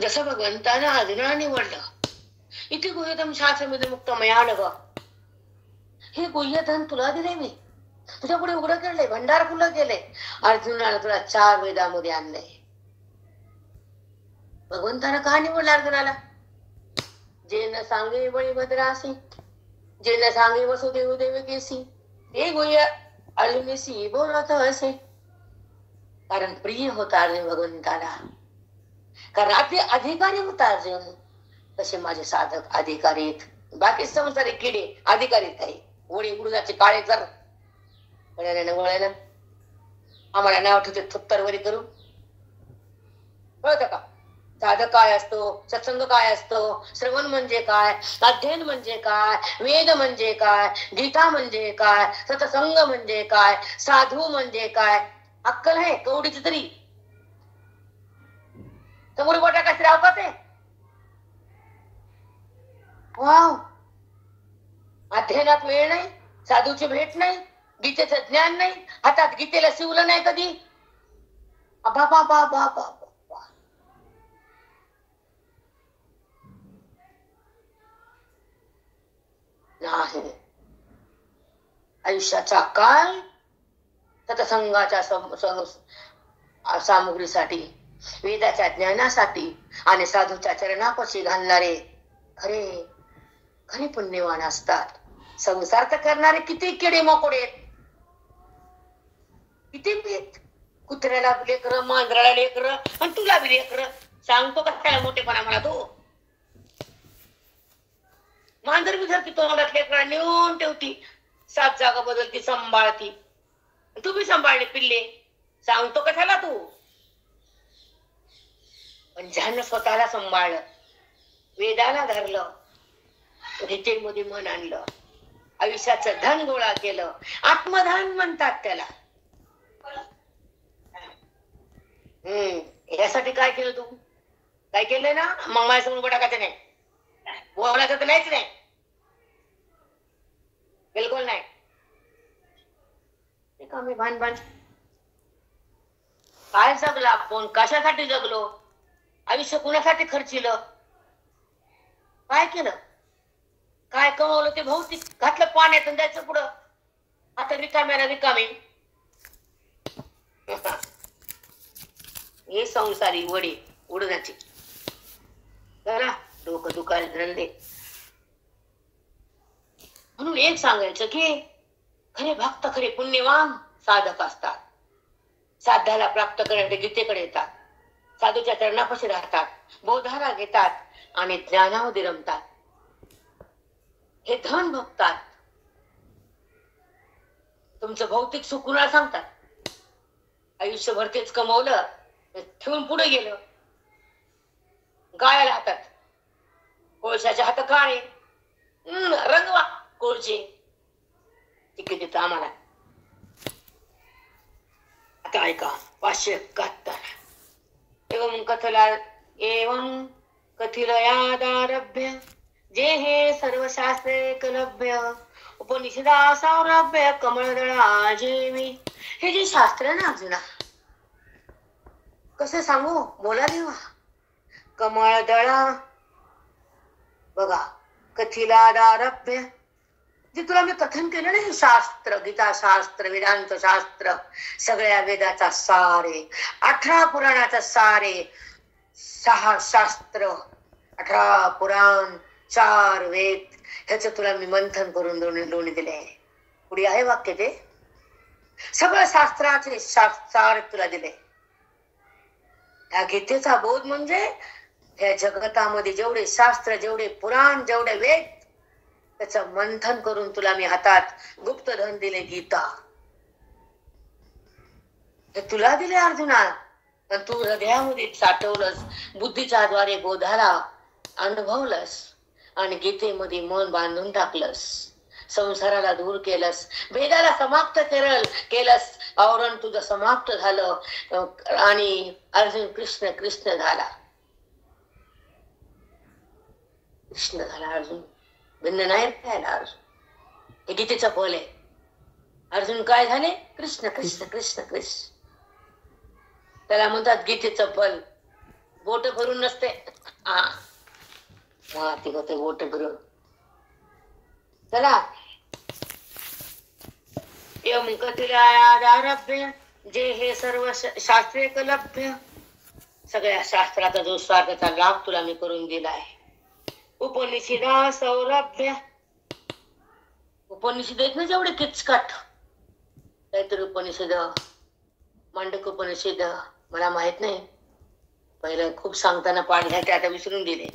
जसं भगवंतानं अर्जुनाला निवडलं, इथे गुह्यतम शास्त्रमिद मुक्त मयानग, हे गुह्यधन तुला दिले मी, तुझ्या पुढे उघडं केलंय, भंडार फुलं केले. अर्जुनाला तुला 4 वेदामध्ये आणलंय. भगवंतानं का निवडलं अर्जुनाला? जे न सांगे बळीभद्रासी, जे न सांगे वसुदेव देवकीसी, हे गुह्य अर्जुनीसी बोलत असे. कारण प्रिय होता अर्जुन भगवंताला, कारण आपले अधिकारी होता अर्जुन. तसे माझे साधक अधिकारी आहेत. बाकी संसारी किडे अधिकारी काही वळी उडदाचे काळे कर वळ्यानं आम्हाला नाव ठेवते थुत्तरवरी करू. कळतं का? साधक काय असतो, सत्संग काय असतो, श्रवण म्हणजे काय, अध्ययन म्हणजे काय, वेद म्हणजे काय, गीता म्हणजे काय, सत्संग म्हणजे काय, साधू म्हणजे काय, अक्कल आहे कवडीची तरी? समोर बोटा कशी राहतात ते? वाव. अध्ययनात वेळ नाही, साधूची भेट नाही, गीतेचं ज्ञान नाही, हातात गीतेला शिवलं नाही कधी. अबा बा बा बा बा नाही. आयुष्याचा काळ सत्संगाच्या सामुग्रीसाठी, वेदाच्या ज्ञानासाठी आणि साधूच्या चरणापाशी घालणारे खरे खरे पुण्यवान असतात. संसार तर करणारे किती किडे मोकोडे, किती आहेत. कुत्र्याला लेकर, मांजराला लेकर, आणि तुला बी लेकर. सांगतो का त्याला मोठेपणा मला तो? मांजर बी धरती तोंडात लेकरा नेऊन ठेवती, 7 जागा बदलती, सांभाळती. तू बी सांभाळले पिल्ले. सांगतो का त्याला तू? पण ज्यानं स्वतःला सांभाळलं, वेदाला धरलं, गीतेमध्ये मन आणलं, आयुष्याचं धन गोळा केलं, आत्मधन म्हणतात त्याला. यासाठी काय केलं तू? काय केलंय ना? मग माझ्यासमोर टाकायचं नाही, बोलायचं तर नाहीच नाही, बिलकुल नाही. मी भान काय जगला आपण? कशासाठी जगलो? आयुष्य कुणासाठी खर्चिलं? काय केलं? काय कमवलं ते भौतिक घातलं पाण्यात आणि जायचं पुढं. आता रिकाम्याला रिकामे. हे संसारी वडे उडण्याची जरा डोकं दुखायला धंदे. म्हणून एक सांगायचं की खरे भक्त, खरे पुण्यवान साधक असतात. साध्याला प्राप्त करण्यासाठी गीतेकडे येतात, साधूच्या चरणापाशी राहतात, बोधारा घेतात आणि ज्ञानामध्ये रमतात. हे धन भोगतात. तुमचं भौतिक सुख कुणाला सांगतात? आयुष्यभर तेच कमवलं, ठेवून पुढे गेलं. गायाला हातात, कोळशाच्या हात काळे, रंगवा कोळशे तिकडे देत आम्हाला. आता ऐका 571. एवं कथिलयादारभ्य जे हे सर्व शास्त्रे एकलभ्य उपनिषदा सौरभ्य कमळदळा जेवी. हे जे शास्त्र आहे ना अर्जुना, कसं सांगू? बोला देवा. कमळदळा बघा, कथिलादारभ्य जे तुला मी कथन केलं नाही, शास्त्र, गीता शास्त्र, वेदांत शास्त्र, सगळ्या वेदाचा सारे, 18 पुराणाचा सारे, 6 शास्त्र, 18 पुराण, 4 वेद ह्याच तुला मी मंथन करून लोणी दिले. पुढे आहे वाक्य ते, सगळं शास्त्राचे सार तुला दिले. या गीतेचा बोध म्हणजे या जगतामध्ये जेवढे शास्त्र, जेवढे पुराण, जेवढे वेद, त्याचं मंथन करून तुला मी हातात गुप्तधन दिले. गीता हे तुला दिले अर्जुना, पण तू हृदयामध्ये साठवलंस, बुद्धीच्या द्वारे बोधाला अनुभवलंस आणि गीतेमध्ये मन बांधून टाकलंस, संसाराला दूर केलंस, वेदाला समाप्त केलंस. आवरण तुझं समाप्त झालं आणि अर्जुन कृष्ण कृष्ण झाला. कृष्ण झाला अर्जुन, भिन्न नाही राहिला अर्जुन. हे गीतेचं फल आहे. अर्जुन काय झाले? कृष्ण कृष्ण कृष्ण कृष्ण. त्याला म्हणतात गीतेचं फल. बोट भरून नसते, ती होते बोट भरून. चला, यम कथिलायादारभ्य जे हे सर्व शास्त्रे कलभ्य, सगळ्या शास्त्राचा जो स्वार्थाचा लाभ तुला मी करून दिलाय. उपनिषदा सौरभ्य, उपनिषद आहेत ना जेवढे किचकट, काहीतरी उपनिषद, मांडक उपनिषद, मला माहित नाही, पहिलं खूप सांगताना पाठ घ्यायचे, आता विसरून गेले.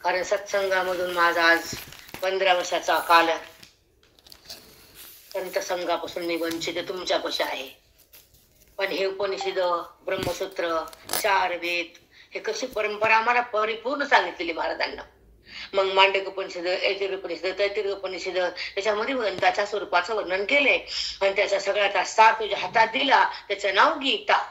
कारण सत्संगामधून माझा आज 15 वर्षाचा काल, संत संघापासून मी वंचित तुमच्यापाशी आहे. पण हे उपनिषद, ब्रह्मसूत्र, 4 वेद, हे कशी परंपरा आम्हाला परिपूर्ण सांगितलेली महाराजांना. मग मांडक उपनिषद, ऐतिर उपनिषद, तैतिर उपनिषद, त्याच्यामध्ये ग्रंथाच्या स्वरूपाचं वर्णन केले आणि त्याचा सगळ्याचा सार तुझ्या हातात दिला. त्याचं नाव गीता.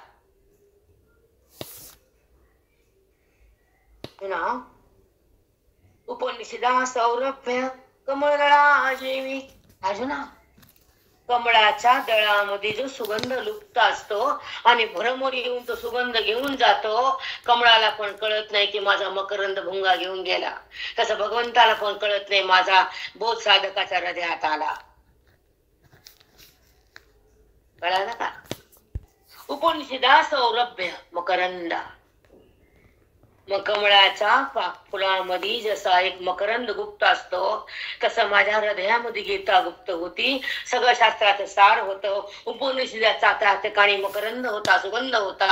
उपनिषदा सौरभ्य कमळदळाजेवी. अर्जुना, कमळाच्या दळामध्ये जो सुगंध लुप्त असतो आणि भ्रमर येऊन तो सुगंध घेऊन जातो, कमळाला पण कळत नाही की माझा मकरंद भुंगा घेऊन गेला, तसं भगवंताला पण कळत नाही माझा बोध साधकाच्या हृदयात आला. कळालं का? उपनिषदा सौरभ्य मकरंदा. मग कमळाच्या फुलामध्ये जसा एक मकरंद गुप्त असतो, तसं माझ्या हृदयामध्ये गीता गुप्त होती. सगळं शास्त्राचं सार होतं. उपनिषदाचा त्या ठिकाणी मकरंद होता, सुगंध होता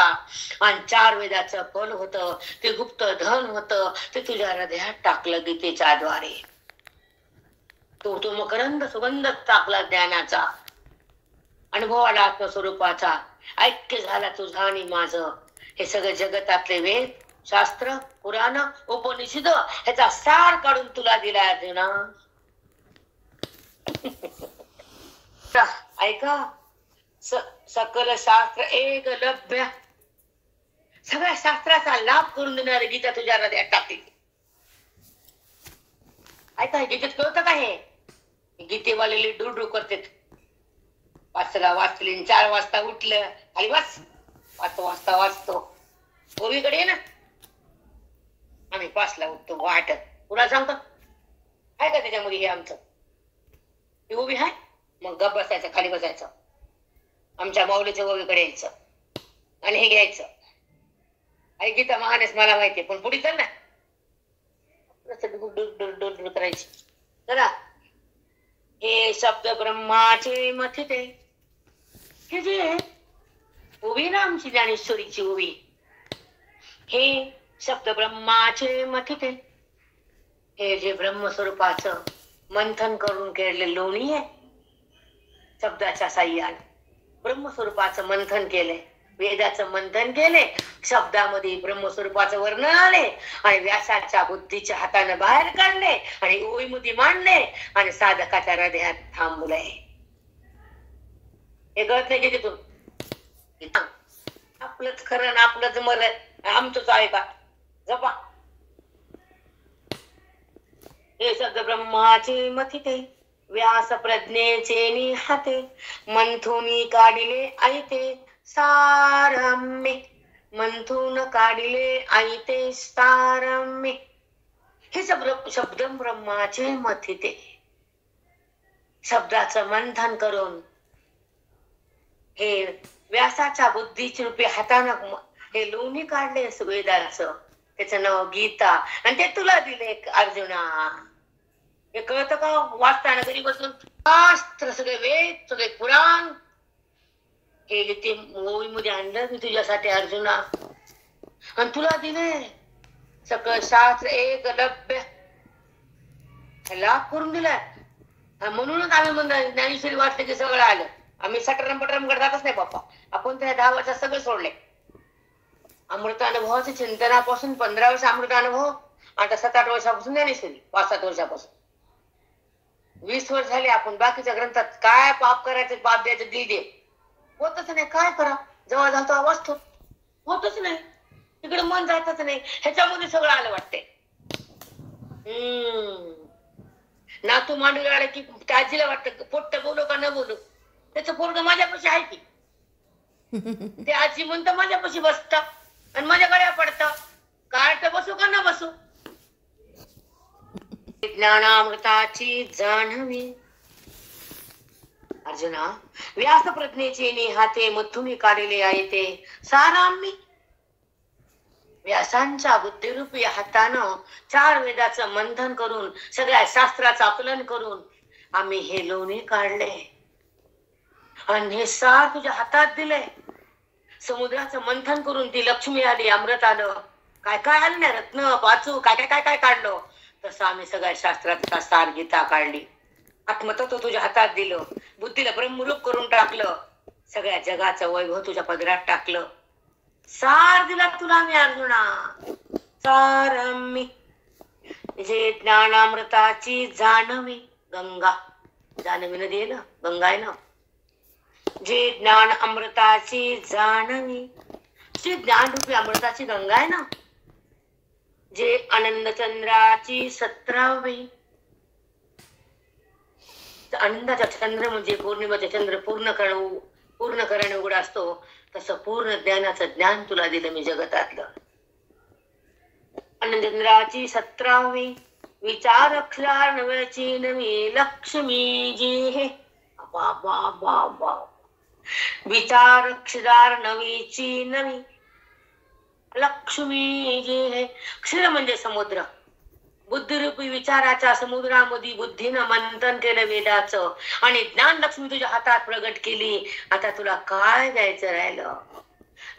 आणि 4 वेदाचं फल होतं. ते गुप्त धन होतं, ते तुझ्या हृदयात टाकलं गीतेच्या द्वारे. तो मकरंद सुगंध टाकला ज्ञानाचा, अनुभवाला आत्मस्वरूपाचा. ऐक्य झाला तुझं आणि माझं. हे सगळं जगतातले वेद, शास्त्र, पुराण, उपनिषद ह्याचा सार काढून तुला दिला अर्जुना. ऐका, सकल शास्त्र एक लभ्य, सगळ्या शास्त्राचा लाभ करून देणारी गीता तुझ्या हृदयात टाकली. ऐका, हे गीतेत कळतं का? हे गीतेवालेले डुडू करते. 5ला वाचले, 4 वाजता उठलं, खाली वाच, 5 वाजता वाचतो. ओवीकडे ये ना, आम्ही 5ला उठतो. वाटत तुला सांगतो आहे का त्याच्यामध्ये? हे आमचं हे उभी आहे. मग गप बसायचं, खाली बसायचं, आमच्या माऊलीच्या ओवीकडे यायचं आणि हे घ्यायचं. अरे गीता महानच मला माहितीये, पण पुढे चल ना, करायची. चला, हे शब्द ब्रह्माचे मथिते. हे जे उभी ना आमची ज्ञानेश्वरीची उभी, हे शब्द ब्रह्माचे मथिते. हे जे ब्रह्मस्वरूपाचं मंथन करून केलेले लोणी आहे, शब्दाच्या साह्याने ब्रह्मस्वरूपाचं मंथन केलंय, वेदाचं मंथन केले, शब्दामध्ये ब्रह्मस्वरूपाचं वर्णन आले आणि व्यासाच्या बुद्धीच्या हाताने बाहेर काढले आणि ओळीमध्ये मांडले आणि साधकाच्या हृदयात थांबले. हे कळत नाही की तिथून आपलंच खरं, आपलंच मरण, आमचंच आहे का? जपा. हे शब्द ब्रह्माचे मथिते, व्यास प्रज्ञेचे निहाते, मंथुनी काढिले आईते सारम्य. मंथून काढिले आईते सारम्य. हे शब्द ब्रह्माचे मथिते, शब्दाचं मंथन करून हे व्यासाच्या बुद्धीच्या रूपी हातानं हे लोणी काढले वेदाचं, त्याचं नाव गीता आणि ते तुला दिले अर्जुना. हे कळतं का वाचताना घरी बसून? शास्त्र, सगळे वेद, सगळे पुराण हे ते मोळीमध्ये आणलं मी तुझ्यासाठी अर्जुना, आणि तुला दिले सगळं शास्त्र एक लभ्य लाभ करून दिलाय. म्हणूनच आम्ही म्हणतो ज्ञानेश्वरी वाचले की सगळं आलं. आम्ही सटरम पटरम करतातच नाही बाप्पा. आपण त्या 10 वर्षात सगळं सोडले. अमृत अनुभवाचं चिंतनापासून 15 वर्ष अमृत अनुभव, आता 7-8 वर्षापासून ज्ञानेश्वरी, 5-7 वर्षापासून 20 वर्ष झाले. आपण बाकीच्या ग्रंथात काय पाप करायचं, पाप द्यायचं, दिल दे होतच नाही. काय करा, जेव्हा जातो वाचतो होतच नाही, तिकडे मन जातच नाही. ह्याच्यामध्ये सगळं आलं वाटते. नातू मांडू आलं की आजीला वाटतं पोट्ट बोलू का न बोलू, त्याचं पोरग माझ्यापाशी आहे की. ते आजी म्हणतं माझ्यापाशी बसता आणि माझ्या गळ्या पडता, कार्ट बसू का न बसू. ज्ञानामृताची जाणवी अर्जुना, व्यास प्रज्ञेचे नेहाते मथुनी काढले आहे ते साराम्मी. व्यासांच्या बुद्धिरूपी हातानं 4 वेदाचं मंथन करून, सगळ्या शास्त्राचं आकलन करून आम्ही हे लोणी काढले आणि हे सार तुझ्या हातात दिले. समुद्राचं मंथन करून ती लक्ष्मी आली, अमृत आलं, काय काय आलं ना, रत्न पाचू काय काय काय काय काढलं. तसं आम्ही सगळ्या शास्त्राचा सार गीता काढली. आत्मतत्व तुझ्या हातात दिलं, बुद्धीला ब्रह्मरूप करून टाकलं, सगळ्या जगाचं वैभव तुझ्या पदरात टाकलं. सार दिला तुला मी अर्जुना, सारम्मी. जे ज्ञानामृताची जाणवी गंगा, जाणवी नदी आहे ना, गंगा आहे ना. जे ज्ञान अमृताची जाणवी, जे ज्ञानरूपी अमृताची गंगा आहे ना. जे आनंद चंद्राची 17वी, आनंदाचा चंद्र म्हणजे पौर्णिमेचा चंद्र पूर्ण करण उघडा असतो, तसं पूर्ण ज्ञानाचं ज्ञान तुला दिलं मी जगतातलं. आनंद चंद्राची 17वी, विचार अक्षर नव्याची नवी लक्ष्मी जी हे. बा विचार अक्षरार नवीची नवी लक्ष्मी जी हे. क्षीर म्हणजे समुद्र, बुद्धिरूपी विचाराच्या समुद्रामध्ये बुद्धीनं मंथन केलं वेदाचं, आणि ज्ञान लक्ष्मी तुझ्या हातात प्रगट केली. आता तुला काय द्यायचं राहिलं.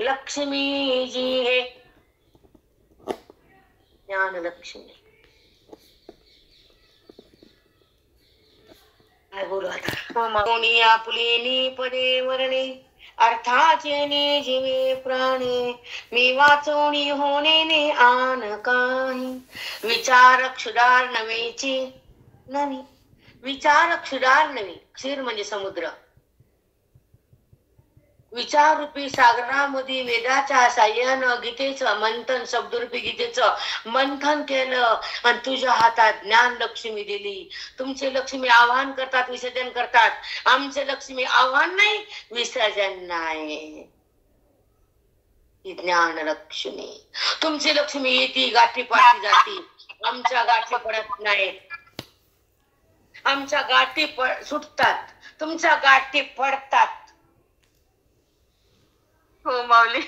लक्ष्मी जी हे ज्ञान लक्ष्मी. काय बोलू आता. कोणी आपुलेनी पदे वर्णे, अर्थाचे ने जीवे प्राणे, मी वाचोनी होणे ने आन काही. विचार क्षुदार नवेची नवी, विचार क्षुदार नवी. क्षीर म्हणजे समुद्र. विचार रूपी सागरामध्ये वेदाच्या साह्यानं गीतेचं मंथन, शब्दरूपी गीतेचं मंथन केलं आणि तुझ्या हातात ज्ञान लक्ष्मी दिली. तुमचे लक्ष्मी आवाहन करतात, विसर्जन करतात. आमचे लक्ष्मी आव्हान नाही, विसर्जन नाही. ज्ञान लक्ष्मी. तुमची लक्ष्मी येती गाठी पाठी जाती, आमच्या गाठी पडत नाहीत. आमच्या गाठी सुटतात, तुमच्या गाठी पडतात. हो माऊली,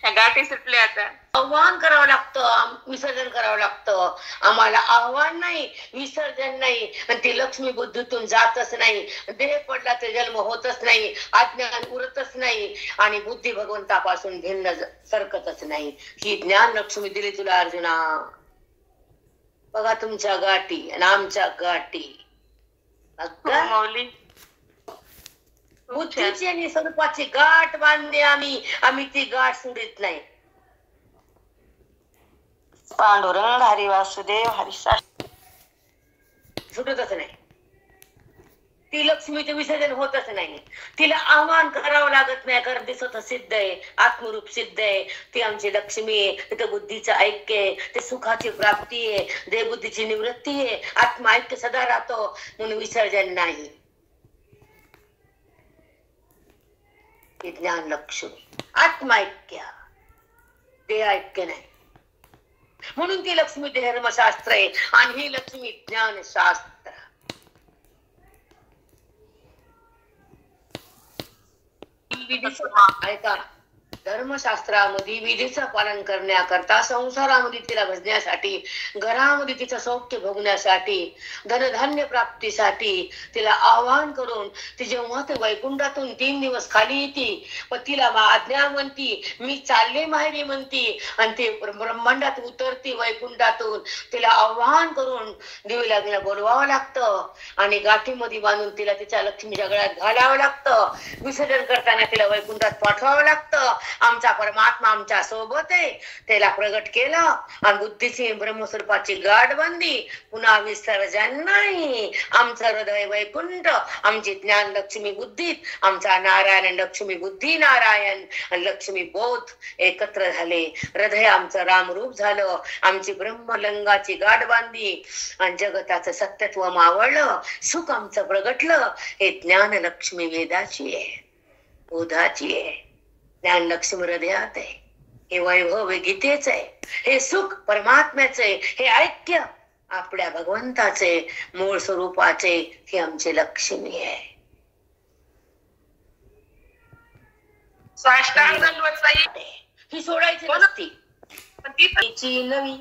गाठी सुटल्या आता. आव्हान करावं लागतं, विसर्जन करावं लागतं. आम्हाला आव्हान नाही, विसर्जन नाही, आणि ती लक्ष्मी बुद्धीतून जातच नाही. देह पडला तर जन्म होतच नाही, अज्ञान उरतच नाही, आणि बुद्धी भगवंतापासून भिन्न सरकतच नाही. ही ज्ञान लक्ष्मी दिली तुला अर्जुना. बघा तुमच्या गाठी आणि आमच्या गाठी. माऊली, बुद्धीची आणि स्वरूपाची गाठ बांधली आम्ही ती गाठ सोडित नाही. पांडुरंग हरी वासुदेव हरी सुटतच नाही. ती लक्ष्मीचे विसर्जन होतच नाही. तिला आव्हान करावं लागत नाही, कारण ती स्वतः सिद्ध आहे, आत्मरूप सिद्ध आहे. ती आमची लक्ष्मी आहे. तिथं बुद्धीचं ऐक्य आहे, ते सुखाची प्राप्ती आहे, देवबुद्धीची निवृत्ती आहे. आत्मा ऐक्य सदा राहतो, म्हणून विसर्जन नाही. ज्ञान लक्ष्मी आत्मा ऐक्य, देह ऐक्य नाही. म्हणून ती लक्ष्मी धर्मशास्त्र आहे आणि ही लक्ष्मी ज्ञानशास्त्र. ऐका, धर्मशास्त्रामध्ये विधीचं पालन करण्याकरता, संसारामध्ये तिला भजण्यासाठी, घरामध्ये तिचं सौख्य भोगण्यासाठी, धनधान्य प्राप्तीसाठी तिला आवाहन करून ती जेव्हा ते वैकुंठातून 3 दिवस खाली येते, पण तिला आज्ञा म्हणती, मी चालले माहेरी म्हणती, आणि ते ब्रह्मांडात उतरती वैकुंठातून. तिला आवाहन करून देवीला तिला बोलवावं लागतं आणि गाठीमध्ये बांधून तिला तिच्या लक्ष्मीच्या गळ्यात घालावं लागतं. विसर्जन करताना तिला वैकुंठात पाठवावं लागतं. आमचा परमात्मा आमच्या सोबत आहे, त्याला प्रगट केलं आणि बुद्धीची ब्रह्मस्वरूपाची गाठ बांधली. पुन्हा विसर्जन नाही. आमचं हृदय वैकुंठ, आमची ज्ञान लक्ष्मी बुद्धीत, आमचा नारायण लक्ष्मी बुद्धी नारायण आणि लक्ष्मी बोध एकत्र झाले. हृदय आमचं रामरूप झालं. आमची ब्रह्मलिंगाची गाठ बांधली आणि जगताचं सत्यत्व मावळलं. सुख आमचं प्रगटलं. हे ज्ञान लक्ष्मी वेदाची आहे, बोधाची आहे. ज्ञान लक्ष्मी हृदयात आहे. हे वैभव गीतेच आहे. हे सुख परमात्म्याचे, हे ऐक्य आपल्या भगवंताचे मूळ स्वरूपाचे, ही आमची लक्ष्मी आहे. साष्टांग दंडवत ताई. ही सोडायची नसती. पण ती तिची नवी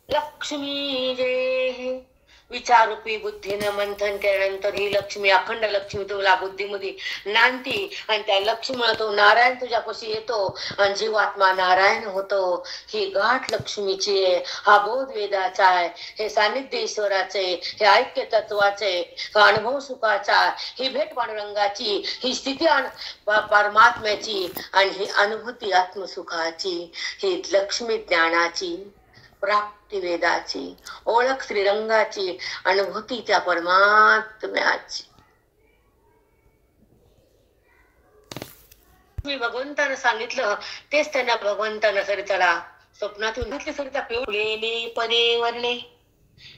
लक्ष्मी जे विचारूपी बुद्धीनं मंथन केल्यानंतर ही लक्ष्मी, अखंड लक्ष्मी तुला बुद्धीमध्ये नांदती आणि त्या लक्ष्मीला तो नारायण तुझ्यापाशी येतो आणि जीवात्मा नारायण होतो. ही गाठ लक्ष्मीची आहे. हा बोध वेदाचा आहे. हे सानिध्य ईश्वराचे, हे ऐक्य तत्वाचे, हा अनुभव सुखाचा, ही भेट पांडुरंगाची, ही स्थिती परमात्म्याची आणि ही अनुभूती आत्मसुखाची, ही लक्ष्मी ज्ञानाची, प्राप्ती वेदाची, ओळख श्रीरंगाची, अनुभूती त्या परमात्म्याची. मी भगवंतानं सांगितलं तेच त्यांना भगवंतानं सरिताला स्वप्नातून घातले. सरिता पिवलेले पदे वर्णे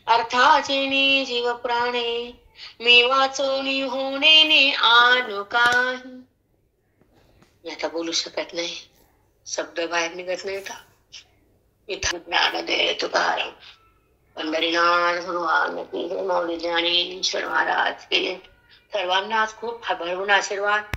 अर्थाचे जीव प्राणे, मी वाचोनी होणे आणू काही. मी आता बोलू शकत नाही, शब्द बाहेर निघत नाही. का इथं ज्ञान दे तुकाराम पंढरीनाथ भगवान की जय. माऊली ज्ञानेश्वर महाराज की जय. सर्वांना आज खूप भरभरून आशीर्वाद.